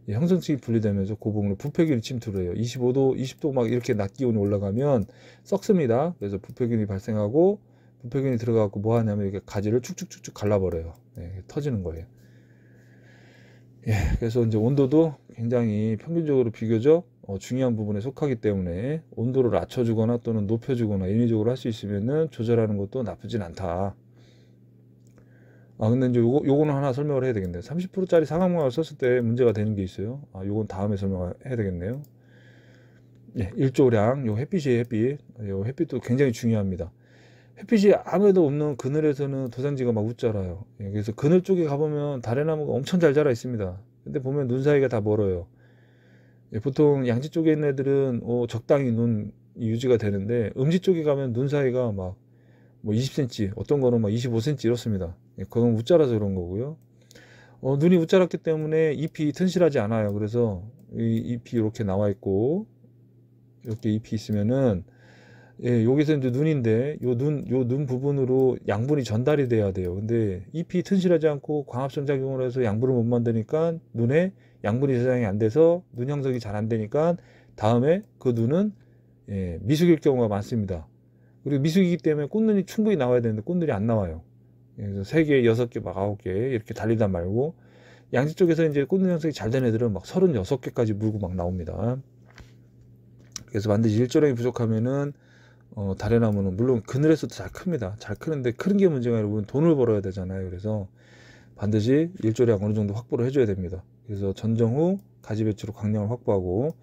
예, 형성층이 분리되면서 고봉으로 부패균이 침투를 해요. 25도, 20도 막 이렇게 낮 기온이 올라가면 썩습니다. 그래서 부패균이 발생하고, 부패균이 들어가고 뭐 하냐면 이렇게 가지를 축축축축 갈라버려요. 예, 터지는 거예요. 예, 그래서 이제 온도도 굉장히 평균적으로 비교적 중요한 부분에 속하기 때문에 온도를 낮춰주거나 또는 높여주거나 인위적으로 할 수 있으면은 조절하는 것도 나쁘진 않다. 근데 이제 요거는 하나 설명을 해야 되겠네요. 30%짜리 상황망을 썼을 때 문제가 되는 게 있어요. 요건 다음에 설명해야 되겠네요. 예, 일조량, 요 햇빛이에요, 햇빛. 요 햇빛도 굉장히 중요합니다. 햇빛이 아무래도 없는 그늘에서는 도장지가 막 웃자라요. 예, 그래서 그늘 쪽에 가보면 다래나무가 엄청 잘 자라 있습니다. 근데 보면 눈 사이가 다 멀어요. 예, 보통 양지 쪽에 있는 애들은 적당히 눈이 유지가 되는데, 음지 쪽에 가면 눈 사이가 막 뭐 20cm, 어떤 거는 막 25cm 이렇습니다. 예, 그건 웃자라서 그런 거고요. 눈이 웃자랐기 때문에 잎이 튼실하지 않아요. 그래서 이 잎이 이렇게 나와 있고, 이렇게 잎이 있으면은, 예, 여기서 이제 눈인데, 요 눈 부분으로 양분이 전달이 돼야 돼요. 근데 잎이 튼실하지 않고 광합성 작용을 해서 양분을 못 만드니까 눈에 양분이 저장이 안 돼서 눈 형성이 잘 안 되니까 다음에 그 눈은, 예, 미숙일 경우가 많습니다. 그리고 미숙이기 때문에 꽃눈이 충분히 나와야 되는데 꽃눈이 안 나와요. 그래서 3개, 6개, 막 9개 이렇게 달리다 말고, 양지 쪽에서 이제 꽃눈 형성이 잘 된 애들은 막 36개까지 물고 막 나옵니다. 그래서 반드시 일조량이 부족하면은 다래나무는 물론 그늘에서도 잘 큽니다. 잘 크는데 크는 게 문제가 아니라 우리는 돈을 벌어야 되잖아요. 그래서 반드시 일조량 어느 정도 확보를 해줘야 됩니다. 그래서 전정 후 가지 배치로 광량을 확보하고,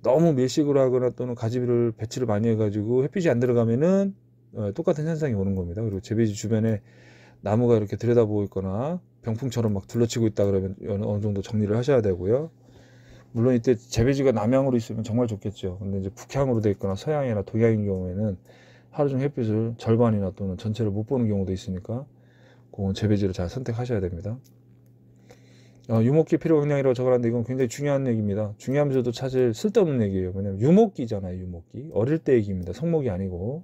너무 밀식으로 하거나 또는 가지를 배치를 많이 해가지고 햇빛이 안 들어가면은 똑같은 현상이 오는 겁니다. 그리고 재배지 주변에 나무가 이렇게 들여다보고 있거나 병풍처럼 막 둘러치고 있다 그러면 어느 정도 정리를 하셔야 되고요. 물론 이때 재배지가 남향으로 있으면 정말 좋겠죠. 근데 이제 북향으로 돼 있거나 서향이나 동양인 경우에는 하루 종 햇빛을 절반이나 또는 전체를 못 보는 경우도 있으니까 그건 재배지를 잘 선택하셔야 됩니다. 유목기 필요 영양이라고 적어놨는데 이건 굉장히 중요한 얘기입니다. 중요하면서도 사실 쓸데없는 얘기예요. 왜냐면 유목기잖아요. 유목기. 어릴 때 얘기입니다. 성목이 아니고.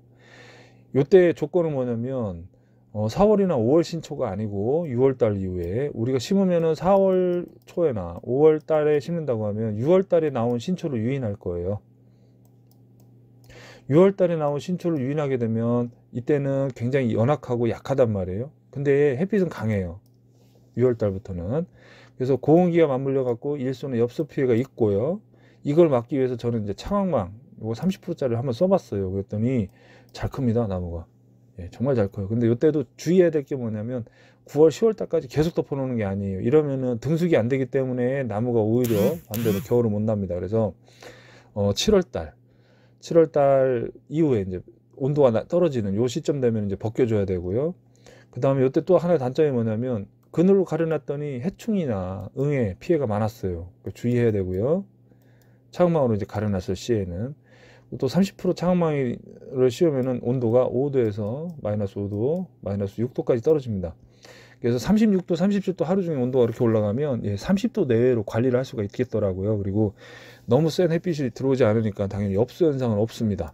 요때 조건은 뭐냐면 4월이나 5월 신초가 아니고 6월달 이후에, 우리가 심으면은 4월 초에나 5월 달에 심는다고 하면 6월 달에 나온 신초를 유인할 거예요. 6월 달에 나온 신초를 유인하게 되면 이때는 굉장히 연약하고 약하단 말이에요. 근데 햇빛은 강해요. 6월 달부터는. 그래서 고온기가 맞물려 갖고 일손의 엽서 피해가 있고요. 이걸 막기 위해서 저는 이제 창왕망 이거 30%짜리를 한번 써봤어요. 그랬더니 잘 큽니다, 나무가. 예, 정말 잘 커요. 근데 이때도 주의해야 될 게 뭐냐면 9월, 10월 달까지 계속 덮어놓는 게 아니에요. 이러면은 등숙이 안 되기 때문에 나무가 오히려 반대로 겨울을 못 납니다. 그래서 7월 달 이후에 이제 온도가 떨어지는 요 시점 되면 이제 벗겨줘야 되고요. 그 다음에 이때 또 하나의 단점이 뭐냐면 그늘로 가려놨더니 해충이나 응애 피해가 많았어요. 주의해야 되고요. 차광망으로 이제 가려놨을 시에는 또 30% 차광망을 씌우면은 온도가 5도에서 마이너스 5도, 마이너스 6도까지 떨어집니다. 그래서 36도, 37도 하루 종일 온도가 이렇게 올라가면 30도 내외로 관리를 할 수가 있겠더라고요. 그리고 너무 센 햇빛이 들어오지 않으니까 당연히 엽서 현상은 없습니다.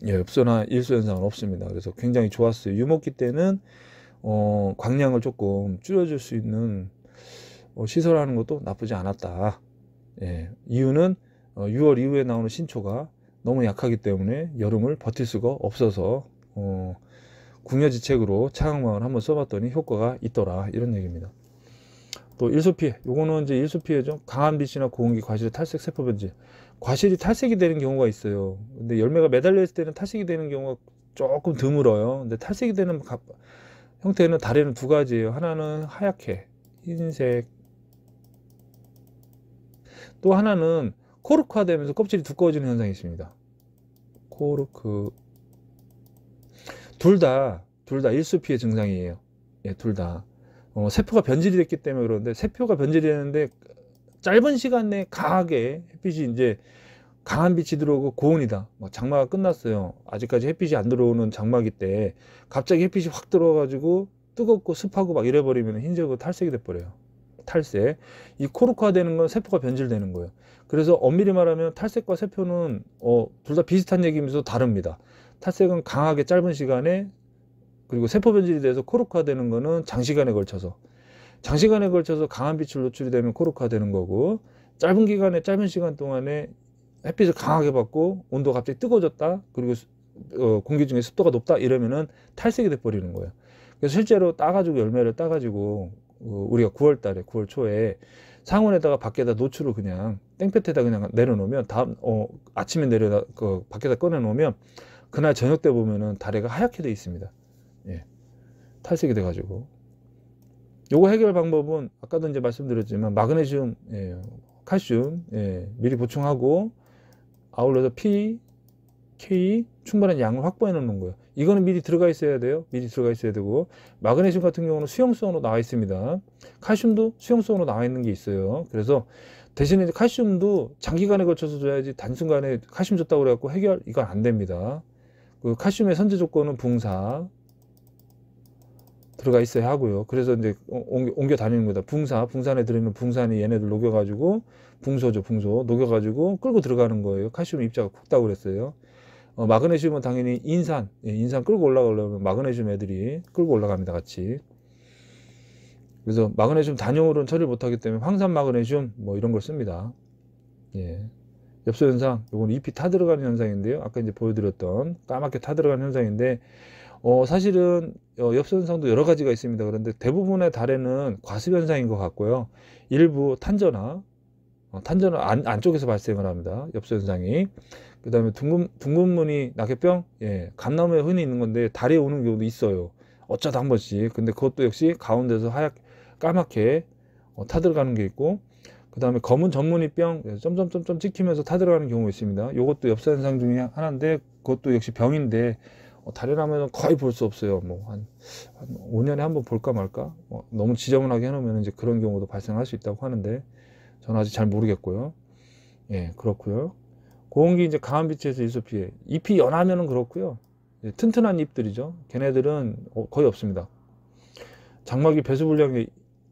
예, 엽서나 일소 현상은 없습니다. 그래서 굉장히 좋았어요. 유목기 때는 광량을 조금 줄여줄 수 있는 시설하는 것도 나쁘지 않았다. 예, 이유는 6월 이후에 나오는 신초가 너무 약하기 때문에 여름을 버틸 수가 없어서 궁여지책으로 차광망을 한번 써봤더니 효과가 있더라, 이런 얘기입니다. 또 일소피해, 요거는 이제 일소피해죠. 강한 빛이나 고온기, 과실의 탈색, 세포 변질. 과실이 탈색이 되는 경우가 있어요. 근데 열매가 매달려 있을 때는 탈색이 되는 경우가 조금 드물어요. 근데 탈색이 되는 형태는 달에는 두 가지예요. 하나는 하얗게 흰색, 또 하나는 코르크화 되면서 껍질이 두꺼워지는 현상이 있습니다. 코르크. 둘 다 일소피해 증상이에요. 예, 둘 다. 세포가 변질이 됐기 때문에 그러는데, 세포가 변질이 되는데 짧은 시간 내에 강하게 햇빛이 이제 강한 빛이 들어오고 고온이다. 장마가 끝났어요. 아직까지 햇빛이 안 들어오는 장마기 때 갑자기 햇빛이 확 들어와가지고 뜨겁고 습하고 막 이래버리면 흰색으로 탈색이 돼버려요. 탈색. 이 코르크화 되는 건 세포가 변질되는 거예요. 그래서 엄밀히 말하면 탈색과 세포는 둘 다 비슷한 얘기면서 다릅니다. 탈색은 강하게 짧은 시간에, 그리고 세포 변질이 돼서 코르크화 되는 거는 장시간에 걸쳐서 강한 빛을 노출이 되면 코르크화 되는 거고, 짧은 기간에 짧은 시간 동안에 햇빛을 강하게 받고 온도가 갑자기 뜨거워졌다, 그리고 공기 중에 습도가 높다, 이러면은 탈색이 돼 버리는 거예요. 그래서 실제로 따가지고 열매를 따가지고 우리가 9월 달에 9월 초에 상온에다가 밖에다 노출을 그냥 땡볕에다 그냥 내려놓으면 다음 아침에 내려다 밖에다 꺼내 놓으면 그날 저녁 때 보면은 다래가 하얗게 돼 있습니다. 예. 탈색이 돼 가지고. 요거 해결 방법은 아까도 이제 말씀드렸지만 마그네슘, 예, 칼슘, 예, 미리 보충하고 아울러서 P, K 충분한 양을 확보해 놓는 거예요. 이거는 미리 들어가 있어야 돼요. 미리 들어가 있어야 되고, 마그네슘 같은 경우는 수용성으로 나와 있습니다. 칼슘도 수용성으로 나와 있는 게 있어요. 그래서 대신에 칼슘도 장기간에 걸쳐서 줘야지 단순간에 칼슘 줬다고 그래갖고 해결, 이건 안 됩니다. 그 칼슘의 선제 조건은 붕사 들어가 있어야 하고요. 그래서 이제 옮겨 다니는 거다. 붕산에 들어있는 붕산이 얘네들 녹여가지고, 붕소죠, 붕소. 녹여가지고 끌고 들어가는 거예요. 칼슘 입자가 굵다고 그랬어요. 마그네슘은 당연히 인산, 예, 인산 끌고 올라가려면 마그네슘 애들이 끌고 올라갑니다, 같이. 그래서 마그네슘 단용으로는 처리를 못하기 때문에 황산 마그네슘 뭐 이런 걸 씁니다. 예. 엽서 현상, 요건 잎이 타들어가는 현상인데요. 아까 이제 보여드렸던 까맣게 타들어가는 현상인데, 사실은 엽서 현상도 여러 가지가 있습니다. 그런데 대부분의 달에는 과습 현상인 것 같고요. 일부 탄저나 안쪽에서 발생을 합니다. 엽서 현상이. 그 다음에 둥근무늬 낙엽병, 예, 감나무에 흔히 있는 건데 달에 오는 경우도 있어요. 어쩌다 한 번씩. 근데 그것도 역시 가운데서 까맣게 타들어가는 게 있고, 그 다음에 검은 전무늬병, 점점점점 찍히면서 타들어가는 경우가 있습니다. 이것도 엽서 현상 중에 하나인데, 그것도 역시 병인데 달에 나면 거의 볼 수 없어요. 뭐 한 5년에 한 번 볼까 말까. 너무 지저분하게 해놓으면 이제 그런 경우도 발생할 수 있다고 하는데, 저는 아직 잘 모르겠고요. 예, 그렇고요. 고온기 이제 강한 빛에서 일소피해. 잎이 연하면은 그렇고요. 예, 튼튼한 잎들이죠. 걔네들은 거의 없습니다. 장막이 배수불량에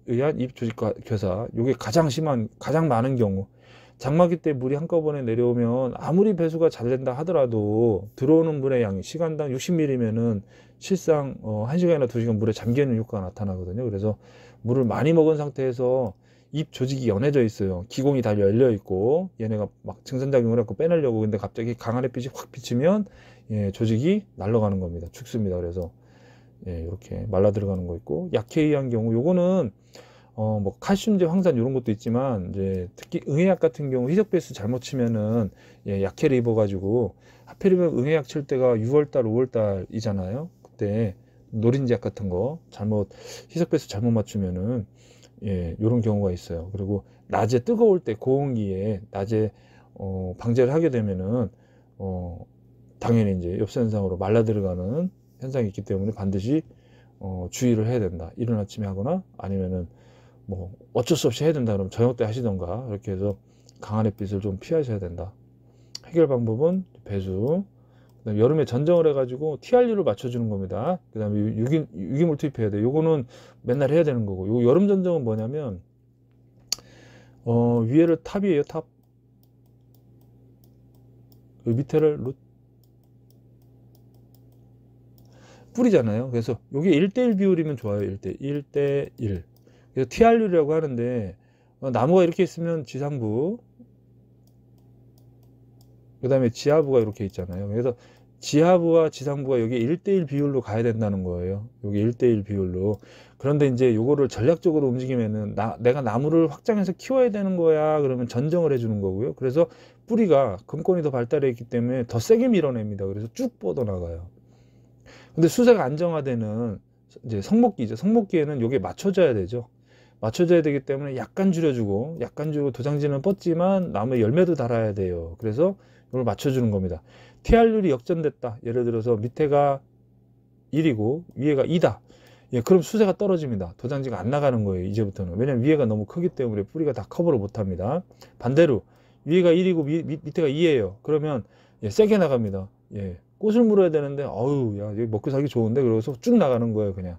의한 잎 조직 괴사. 이게 가장 많은 경우. 장마기 때 물이 한꺼번에 내려오면 아무리 배수가 잘 된다 하더라도 들어오는 물의 양이 시간당 60ml면은 실상 1시간이나 2시간 물에 잠기는 효과가 나타나거든요. 그래서 물을 많이 먹은 상태에서 잎 조직이 연해져 있어요. 기공이 다 열려 있고, 얘네가 막 증산작용을 해서 빼내려고. 근데 갑자기 강한 햇빛이 확 비치면, 예, 조직이 날아가는 겁니다. 죽습니다. 그래서 예, 이렇게 말라 들어가는 거 있고, 약해 의한 경우, 요거는 뭐 칼슘제, 황산 이런 것도 있지만, 이제 특히 응애약 같은 경우 희석배수 잘못 치면은, 예, 약해를 입어가지고, 하필이면 응애약 칠 때가 6월달, 5월달이잖아요. 그때 노린제약 같은 거 잘못 희석배수 잘못 맞추면은, 예, 이런 경우가 있어요. 그리고 낮에 뜨거울 때, 고온기에 낮에 방제를 하게 되면은 당연히 이제 엽서 현상으로 말라 들어가는 현상이 있기 때문에 반드시 주의를 해야 된다. 이른 아침에 하거나 아니면은 뭐 어쩔 수 없이 해야 된다 그러면 저녁 때 하시던가, 이렇게 해서 강한 햇빛을 좀 피하셔야 된다. 해결 방법은 배수, 그다음에 여름에 전정을 해가지고 TRU를 맞춰주는 겁니다. 그 다음에 유기물 투입해야 돼요. 요거는 맨날 해야 되는 거고, 요 여름 전정은 뭐냐면 위에를 탑이에요. 탑. 그 밑에를 뿌리잖아요. 그래서 요게 1:1 비율이면 좋아요. 1:1. 그래서 TRU라고 하는데, 나무가 이렇게 있으면 지상부, 그 다음에 지하부가 이렇게 있잖아요. 그래서 지하부와 지상부가 여기 1대1 비율로 가야 된다는 거예요. 여기 1대1 비율로. 그런데 이제 요거를 전략적으로 움직이면은 내가 나무를 확장해서 키워야 되는 거야. 그러면 전정을 해주는 거고요. 그래서 뿌리가 금권이 더 발달해 있기 때문에 더 세게 밀어냅니다. 그래서 쭉 뻗어나가요. 근데 수세가 안정화되는 이제 성목기죠. 성목기에는 요게 맞춰져야 되죠. 맞춰져야 되기 때문에 약간 줄여주고 약간 주고 도장지는 뻗지만 나무에 열매도 달아야 돼요. 그래서 이걸 맞춰주는 겁니다. TR율이 역전됐다. 예를 들어서 밑에가 1이고 위에가 2다. 예, 그럼 수세가 떨어집니다. 도장지가 안 나가는 거예요. 이제부터는. 왜냐면 위에가 너무 크기 때문에 뿌리가 다 커버를 못합니다. 반대로 위에가 1이고 밑에가 2예요. 그러면 예, 세게 나갑니다. 예, 꽃을 물어야 되는데 어우 야 여기 먹고 살기 좋은데 그러고서 쭉 나가는 거예요. 그냥.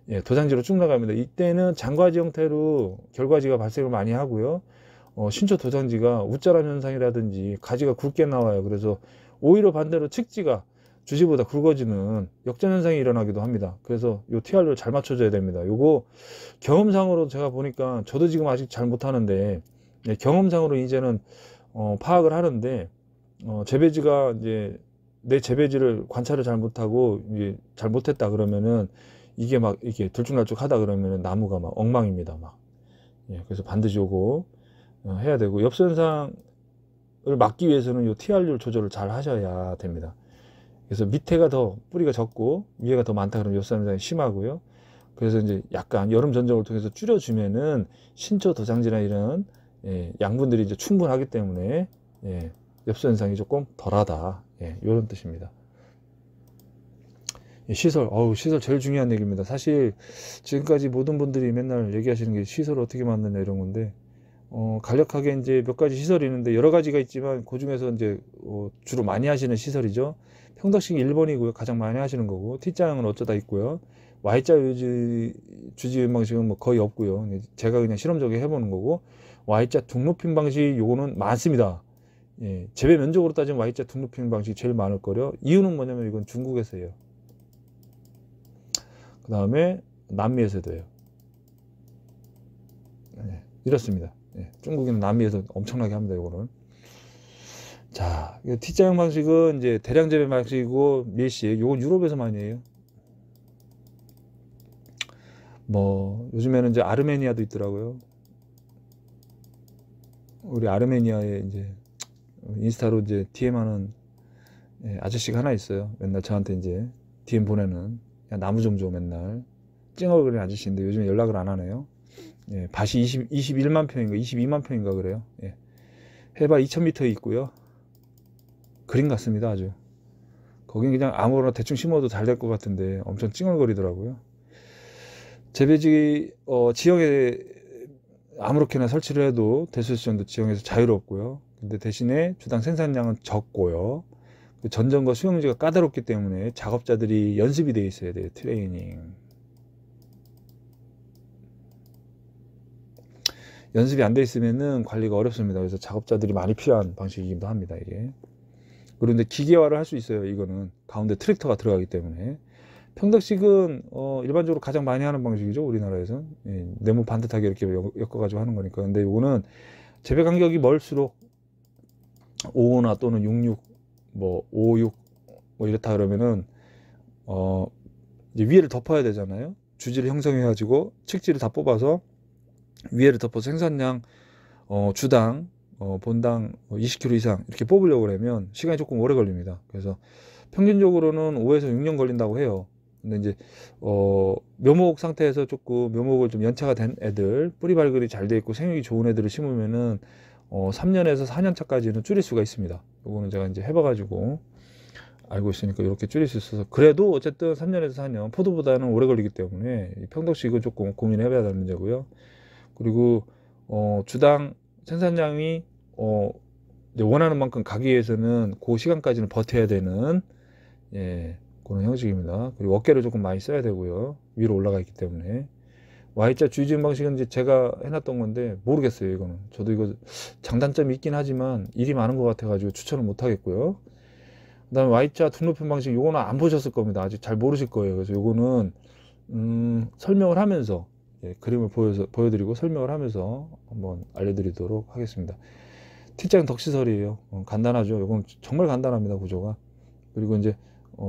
예, 도장지로 쭉 나갑니다. 이때는 장과지 형태로 결과지가 발생을 많이 하고요. 신초 도장지가 웃자람 현상이라든지 가지가 굵게 나와요. 그래서 오히려 반대로 측지가 주지보다 굵어지는 역전 현상이 일어나기도 합니다. 그래서 요 TR를 잘 맞춰줘야 됩니다. 요거 경험상으로 제가 보니까 저도 지금 아직 잘 못하는데 예, 경험상으로 이제는 파악을 하는데 재배지가 이제 내 재배지를 관찰을 잘 못하고 이제 잘 못했다 그러면은 이게 막 이렇게 들쭉날쭉 하다 그러면은 나무가 막 엉망입니다. 막. 예, 그래서 반드시 요거 해야 되고 엽선상을 막기 위해서는 요 TR율 조절을 잘 하셔야 됩니다. 그래서 밑에가 더 뿌리가 적고 위에가 더 많다 그러면 엽선상이 심하고요. 그래서 이제 약간 여름 전정을 통해서 줄여주면은 신초 도장지나 이런 예, 양분들이 이제 충분하기 때문에 예, 엽선상이 조금 덜하다. 예, 이런 뜻입니다. 시설, 시설 제일 중요한 얘기입니다. 사실 지금까지 모든 분들이 맨날 얘기하시는 게 시설을 어떻게 만드냐 이런 건데 간략하게 이제 몇 가지 시설이 있는데 여러 가지가 있지만 그 중에서 이제 주로 많이 하시는 시설이죠. 평덕식 1번이고요. 가장 많이 하시는 거고 T자형은 어쩌다 있고요. Y자 주지 방식은 뭐 거의 없고요. 제가 그냥 실험적으로 해보는 거고 Y자 둥높임 방식 요거는 많습니다. 예, 재배 면적으로 따지면 Y자 둥높임 방식이 제일 많을 거려. 이유는 뭐냐면 이건 중국에서 해요. 그 다음에 남미에서도 해요. 예, 이렇습니다. 예, 중국인은 남미에서 엄청나게 합니다. 이거는. 자, T자형 방식은 이제 대량 재배 방식이고 밀식. 요건 유럽에서 많이 해요. 뭐 요즘에는 이제 아르메니아도 있더라고요. 우리 아르메니아에 이제 인스타로 이제 DM하는 예, 아저씨가 하나 있어요. 맨날 저한테 이제 DM 보내는 나무 좀 줘 맨날 찡얼거리는 아저씨인데 요즘 연락을 안 하네요. 예, 밭이 21만 평인가 22만 평인가 그래요. 예, 해발 2000m 있고요. 그림 같습니다. 아주 거긴 그냥 아무거나 대충 심어도 잘 될 것 같은데 엄청 찡얼거리더라고요. 재배지 지형에 아무렇게나 설치를 해도 됐을 정도 지형에서 자유롭고요. 근데 대신에 주당 생산량은 적고요. 전정과 수용지가 까다롭기 때문에 작업자들이 연습이 돼 있어야 돼요. 트레이닝. 연습이 안 돼 있으면은 관리가 어렵습니다. 그래서 작업자들이 많이 필요한 방식이기도 합니다. 이게. 그런데 기계화를 할 수 있어요. 이거는 가운데 트랙터가 들어가기 때문에. 평덕식은 일반적으로 가장 많이 하는 방식이죠. 우리나라에서. 예, 네모 반듯하게 이렇게 엮어가지고 하는 거니까. 근데 이거는 재배 간격이 멀수록 55나 또는 66, 뭐 56, 뭐 이렇다 그러면은 이제 위에를 덮어야 되잖아요. 주지를 형성해가지고 측지를 다 뽑아서 위에를 덮어서 생산량 주당 본당 20kg 이상 이렇게 뽑으려고 그러면 시간이 조금 오래 걸립니다. 그래서 평균적으로는 5에서 6년 걸린다고 해요. 근데 이제 묘목 상태에서 조금 묘목을 좀 연차가 된 애들 뿌리 발굴이 잘 돼 있고 생육이 좋은 애들을 심으면은 3년에서 4년 차까지는 줄일 수가 있습니다. 요거는 제가 이제 해봐가지고 알고 있으니까 이렇게 줄일 수 있어서 그래도 어쨌든 3년에서 4년 포도보다는 오래 걸리기 때문에 평덕식은 조금 고민해봐야 될 문제고요. 그리고 주당 생산량이 이제 원하는 만큼 가기 위해서는 그 시간까지는 버텨야 되는 예, 그런 형식입니다. 그리고 어깨를 조금 많이 써야 되고요. 위로 올라가 있기 때문에 Y자 주의지은 방식은 이제 제가 해놨던 건데 모르겠어요. 이거는 저도 이거 장단점이 있긴 하지만 일이 많은 것 같아가지고 추천을 못 하겠고요. 그 다음에 Y자 둥높임 방식 요거는 안 보셨을 겁니다. 아직 잘 모르실 거예요. 그래서 요거는 설명을 하면서 예, 그림을 보여드리고 설명을 하면서 한번 알려드리도록 하겠습니다. T자형 덕시설이에요. 간단하죠. 이건 정말 간단합니다. 구조가 그리고 이제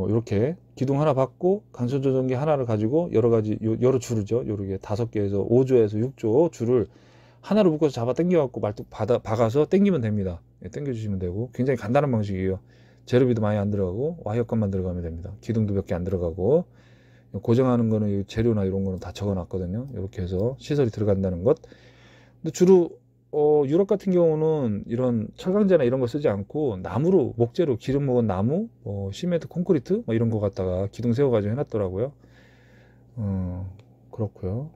이렇게 기둥 하나 받고 간선 조정기 하나를 가지고 여러 가지 여러 줄이죠. 요렇게 5개에서 5조에서 6조 줄을 하나로 묶어서 잡아 당겨 갖고 말뚝 박아서 당기면 됩니다. 예, 당겨 주시면 되고 굉장히 간단한 방식이에요. 재료비도 많이 안 들어가고 와이어감만 들어가면 됩니다. 기둥도 몇 개 안 들어가고 고정하는 거는 재료나 이런 거는 다 적어 놨거든요. 이렇게 해서 시설이 들어간다는 것. 근데 주로 유럽 같은 경우는 이런 철강제나 이런 거 쓰지 않고 나무로 목재로 기름 먹은 나무, 시멘트, 콘크리트 뭐 이런 거 갖다가 기둥 세워가지고 해놨더라고요. 그렇고요.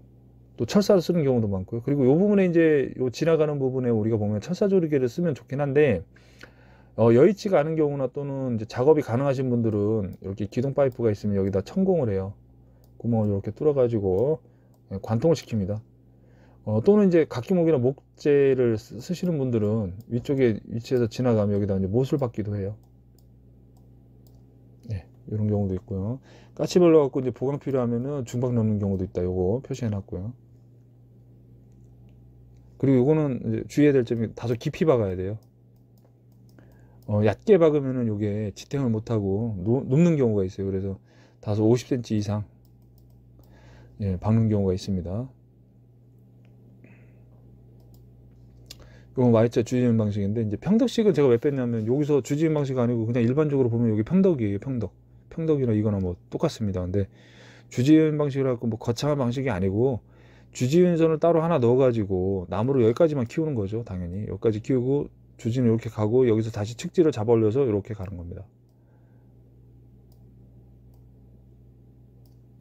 또 철사를 쓰는 경우도 많고요. 그리고 요 부분에 이제 요 지나가는 부분에 우리가 보면 철사 조리개를 쓰면 좋긴 한데 여의치가 않은 경우나 또는 이제 작업이 가능하신 분들은 이렇게 기둥 파이프가 있으면 여기다 천공을 해요. 구멍을 이렇게 뚫어가지고 관통을 시킵니다. 또는 이제 각기목이나 목재를 쓰시는 분들은 위쪽에 위치해서 지나가면 여기다 이제 못을 박기도 해요. 네, 이런 경우도 있고요. 까치발로 갖고 이제 보강 필요하면은 중박 넣는 경우도 있다. 요거 표시해 놨고요. 그리고 요거는 이제 주의해야 될 점이 다소 깊이 박아야 돼요. 얕게 박으면은 요게 지탱을 못하고 눕는 경우가 있어요. 그래서 다소 50cm 이상 예, 박는 경우가 있습니다. 이건 Y자 주지은 방식인데 이제 평덕식은 제가 왜 뺐냐면 여기서 주지은 방식 아니고 그냥 일반적으로 보면 여기 평덕이에요. 평덕이나 이거나 뭐 똑같습니다. 근데 주지은 방식이라 갖고 뭐 거창한 방식이 아니고 주지은선을 따로 하나 넣어 가지고 나무를 여기까지만 키우는 거죠. 당연히 여기까지 키우고 주지는 이렇게 가고 여기서 다시 측지를 잡아 올려서 이렇게 가는 겁니다.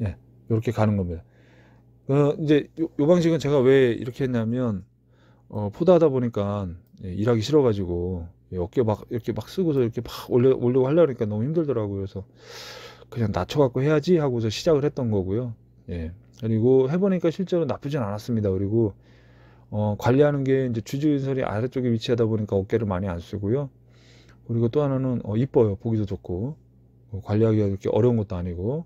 예, 이렇게 가는 겁니다. 이제 요 방식은 제가 왜 이렇게 했냐면 포도하다 보니까 예, 일하기 싫어가지고 예, 어깨 막 이렇게 막 쓰고서 이렇게 막 올려고 하려니까 너무 힘들더라고요. 그래서 그냥 낮춰갖고 해야지 하고서 시작을 했던 거고요. 예. 그리고 해보니까 실제로 나쁘진 않았습니다. 그리고 관리하는 게 이제 주지은선이 아래쪽에 위치하다 보니까 어깨를 많이 안 쓰고요. 그리고 또 하나는 이뻐요. 보기도 좋고 관리하기가 그렇게 어려운 것도 아니고.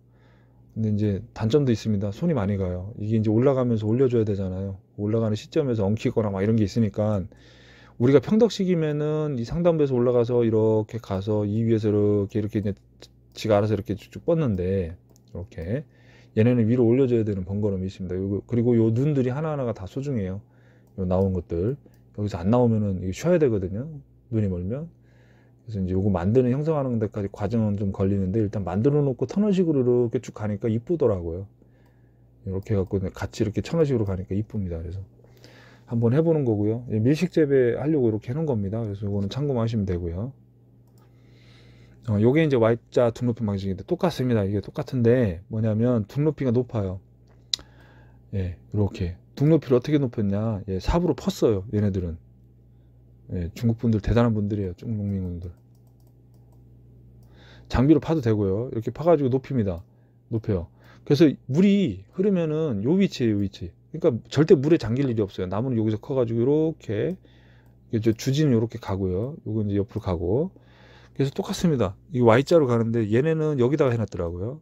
근데 이제 단점도 있습니다. 손이 많이 가요. 이게 이제 올라가면서 올려줘야 되잖아요. 올라가는 시점에서 엉키거나 막 이런 게 있으니까 우리가 평덕식이면은 이 상단부에서 올라가서 이렇게 가서 이 위에서 이렇게 이제 지가 알아서 이렇게 쭉쭉 뻗는데 이렇게 얘네는 위로 올려줘야 되는 번거로움이 있습니다. 그리고 요 눈들이 하나하나가 다 소중해요. 요 나온 것들 여기서 안 나오면은 이게 쉬어야 되거든요. 눈이 멀면. 그래서 이제 요거 만드는 형성하는 데까지 과정은 좀 걸리는데 일단 만들어 놓고 터널식으로 이렇게 쭉 가니까 이쁘더라고요. 이렇게 해갖고 같이 이렇게 터널식으로 가니까 이쁩니다. 그래서 한번 해보는 거고요. 밀식 재배하려고 이렇게 해놓은 겁니다. 그래서 요거는 참고하시면 되고요. 요게 이제 Y자 둔 높이 방식인데 똑같습니다. 이게 똑같은데 뭐냐면 둔 높이가 높아요. 예, 이렇게 둔 높이를 어떻게 높였냐? 예, 삽으로 펐어요. 얘네들은. 예, 중국 분들 대단한 분들이에요. 중국민분들. 장비로 파도 되고요. 이렇게 파가지고 높입니다. 높여요. 그래서 물이 흐르면은 요 위치에요, 요 위치. 그러니까 절대 물에 잠길 일이 없어요. 나무는 여기서 커가지고 이렇게 주지는 이렇게 가고요. 요거 이제 옆으로 가고. 그래서 똑같습니다. 이 Y자로 가는데 얘네는 여기다가 해놨더라고요.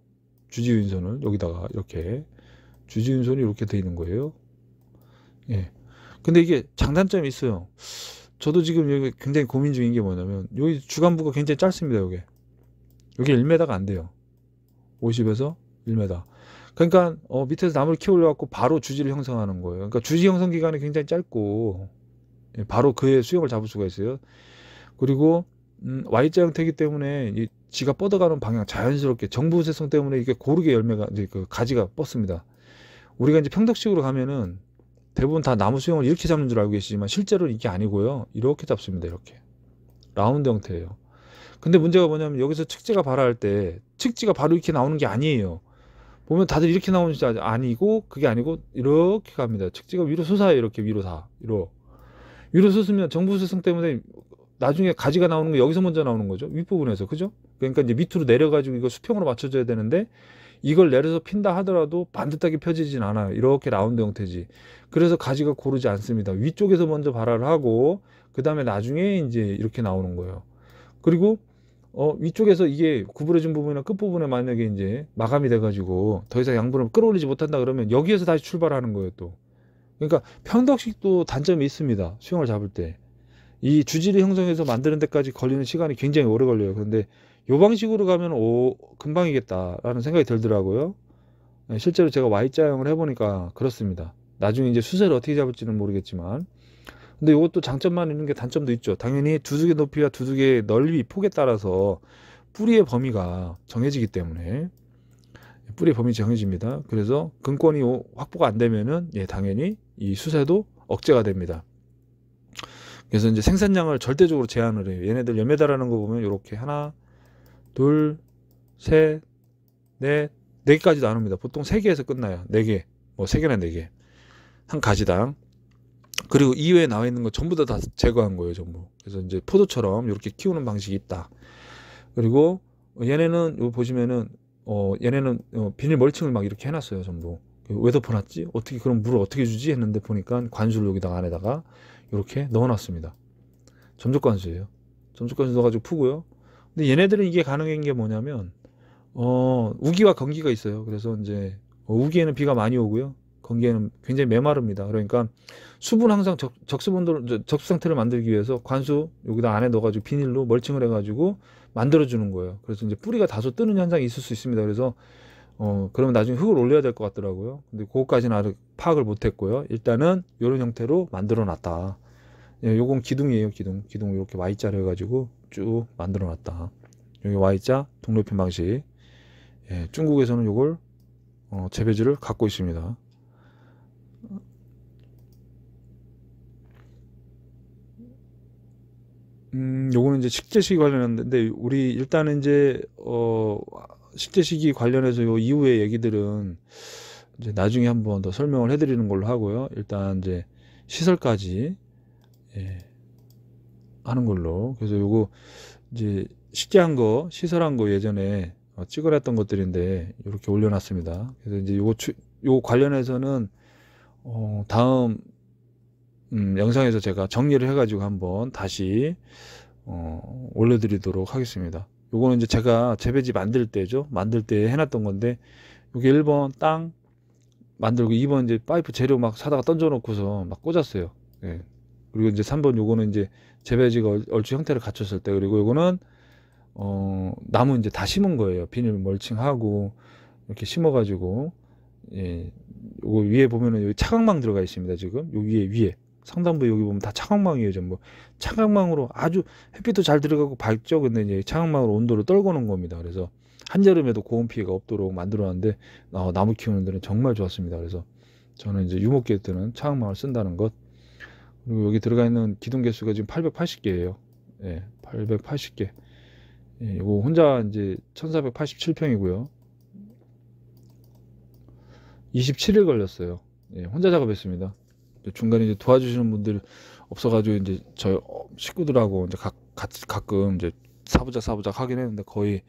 주지윤선을 여기다가 이렇게 주지윤선이 이렇게 돼 있는 거예요. 예. 근데 이게 장단점이 있어요. 저도 지금 여기 굉장히 고민 중인 게 뭐냐면 여기 주간부가 굉장히 짧습니다. 여기 1m가 안 돼요. 50에서 1m. 그러니까 밑에서 나무를 키우려 갖고 바로 주지를 형성하는 거예요. 그러니까 주지 형성 기간이 굉장히 짧고 예, 바로 그의 수영을 잡을 수가 있어요. 그리고 Y자 형태이기 때문에 이 지가 뻗어가는 방향 자연스럽게 정부세성 때문에 이게 고르게 열매가 이제 그 가지가 뻗습니다. 우리가 이제 평덕식으로 가면은 대부분 다 나무 수영을 이렇게 잡는 줄 알고 계시지만 실제로는 이게 아니고요. 이렇게 잡습니다. 이렇게 라운드 형태예요. 근데 문제가 뭐냐면 여기서 측지가 발화할 때 측지가 바로 이렇게 나오는 게 아니에요. 보면 다들 이렇게 나오는 줄 아니고 그게 아니고 이렇게 갑니다. 측지가 위로 솟아요. 이렇게 위로 위로 솟으면 정부세성 때문에 나중에 가지가 나오는 게 여기서 먼저 나오는 거죠. 윗부분에서. 그죠? 그러니까 이제 밑으로 내려가지고 이거 수평으로 맞춰줘야 되는데 이걸 내려서 핀다 하더라도 반듯하게 펴지진 않아요. 이렇게 라운드 형태지. 그래서 가지가 고르지 않습니다. 위쪽에서 먼저 발화를 하고 그 다음에 나중에 이제 이렇게 나오는 거예요. 그리고 위쪽에서 이게 구부러진 부분이나 끝부분에 만약에 이제 마감이 돼가지고 더 이상 양분을 끌어올리지 못한다 그러면 여기에서 다시 출발하는 거예요. 또. 그러니까 평덕식도 단점이 있습니다. 수영을 잡을 때. 이 주지를 형성해서 만드는 데까지 걸리는 시간이 굉장히 오래 걸려요. 그런데 요 방식으로 가면 금방이겠다라는 생각이 들더라고요. 실제로 제가 Y자형을 해보니까 그렇습니다. 나중에 이제 수세를 어떻게 잡을지는 모르겠지만, 근데 이것도 장점만 있는 게 단점도 있죠. 당연히 두둑의 높이와 두둑의 넓이, 폭에 따라서 뿌리의 범위가 정해지기 때문에, 뿌리의 범위 정해집니다. 그래서 근권이 확보가 안 되면은 당연히 이 수세도 억제가 됩니다. 그래서 이제 생산량을 절대적으로 제한을 해요. 얘네들 연매달하는 거 보면 이렇게 하나, 둘, 셋, 넷, 4개까지도 안 옵니다. 보통 3개에서 끝나요. 4개, 뭐 3개나 4개 한 가지당. 그리고 이외에 나와 있는 거 전부 다 제거한 거예요, 전부. 그래서 이제 포도처럼 이렇게 키우는 방식이 있다. 그리고 얘네는 요 보시면은 얘네는 비닐 멀칭을 막 이렇게 해놨어요, 전부. 왜 덮어놨지? 어떻게 그럼 물을 어떻게 주지? 했는데 보니까 관수를 여기다가 안에다가 이렇게 넣어놨습니다. 점적관수예요. 점적관수 넣어가지고 푸고요. 근데 얘네들은 이게 가능한 게 뭐냐면 우기와 건기가 있어요. 그래서 이제 우기에는 비가 많이 오고요. 건기에는 굉장히 메마릅니다. 그러니까 수분 항상 적수 상태를 만들기 위해서 관수 여기다 안에 넣어가지고 비닐로 멀칭을 해가지고 만들어주는 거예요. 그래서 이제 뿌리가 다소 뜨는 현상이 있을 수 있습니다. 그래서 그러면 나중에 흙을 올려야 될 것 같더라고요. 근데 그거까지는 아직 파악을 못했고요. 일단은 이런 형태로 만들어놨다. 요건 기둥이에요. 기둥 이렇게 Y자로 해가지고 쭉 만들어놨다. 여기 Y자 동로편 방식. 중국에서는 요걸 재배지를 갖고 있습니다. 요거는 이제 식재시기 관련한데, 우리 일단은 이제 식재시기 관련해서 요 이후의 얘기들은 이제 나중에 한번 더 설명을 해드리는 걸로 하고요. 일단 이제 시설까지 하는 걸로. 그래서 요거 이제 식재한 거, 시설한 거 예전에 찍어놨던 것들인데 이렇게 올려놨습니다. 그래서 이제 요 관련해서는 다음 영상에서 제가 정리를 해가지고 한번 다시 올려드리도록 하겠습니다. 요거는 이제 제가 재배지 만들 때죠. 만들 때 해놨던 건데, 요게 1번 땅 만들고 2번 이제 파이프 재료 막 사다가 던져놓고서 막 꽂았어요. 그리고 이제 3번 요거는 이제 재배지가 얼추 형태를 갖췄을 때, 그리고 요거는 나무 이제 다 심은 거예요. 비닐 멀칭하고 이렇게 심어가지고, 요거 위에 보면은 여기 차광망 들어가 있습니다. 지금 요 위에 상단부 여기 보면 다 차광망이에요. 전부 차광망으로 아주 햇빛도 잘 들어가고 밝죠. 근데 이제 차광망으로 온도를 떨궈 놓은 겁니다. 그래서 한여름에도 고온 피해가 없도록 만들어놨는데 나무 키우는 데는 정말 좋았습니다. 그래서 저는 이제 유목기에 때는 차광망을 쓴다는 것. 그리고 여기 들어가 있는 기둥 개수가 지금 880개예요. 880개. 이거 혼자 이제 1487평이고요. 27일 걸렸어요. 혼자 작업했습니다. 중간에 이제 도와주시는 분들 없어가지고 이제 저희 식구들하고 이제 가끔 이제 사부작 하긴 했는데 거의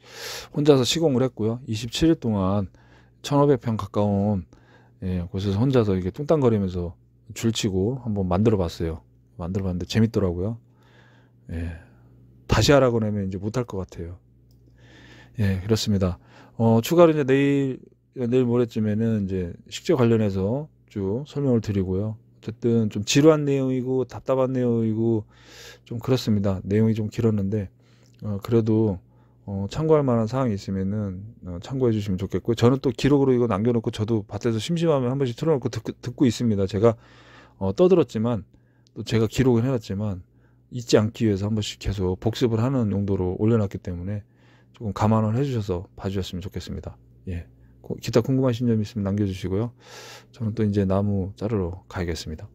혼자서 시공을 했고요. 27일 동안 1500평 가까운 곳에서 혼자서 이렇게 뚱땅거리면서 줄치고 한번 만들어봤어요. 만들어봤는데 재밌더라고요. 다시 하라고 하면 이제 못할 것 같아요. 그렇습니다. 추가로 이제 내일 모레쯤에는 이제 식재 관련해서 쭉 설명을 드리고요. 어쨌든 좀 지루한 내용이고 답답한 내용이고 좀 그렇습니다. 내용이 좀 길었는데 그래도 참고할 만한 사항이 있으면은 참고해 주시면 좋겠고요. 저는 또 기록으로 이거 남겨놓고 저도 밭에서 심심하면 한 번씩 틀어놓고 듣고 있습니다. 제가 떠들었지만 또 제가 기록을 해놨지만 잊지 않기 위해서 한 번씩 계속 복습을 하는 용도로 올려놨기 때문에 조금 감안을 해주셔서 봐주셨으면 좋겠습니다. 기타 궁금하신 점 있으면 남겨주시고요. 저는 또 이제 나무 자르러 가야겠습니다.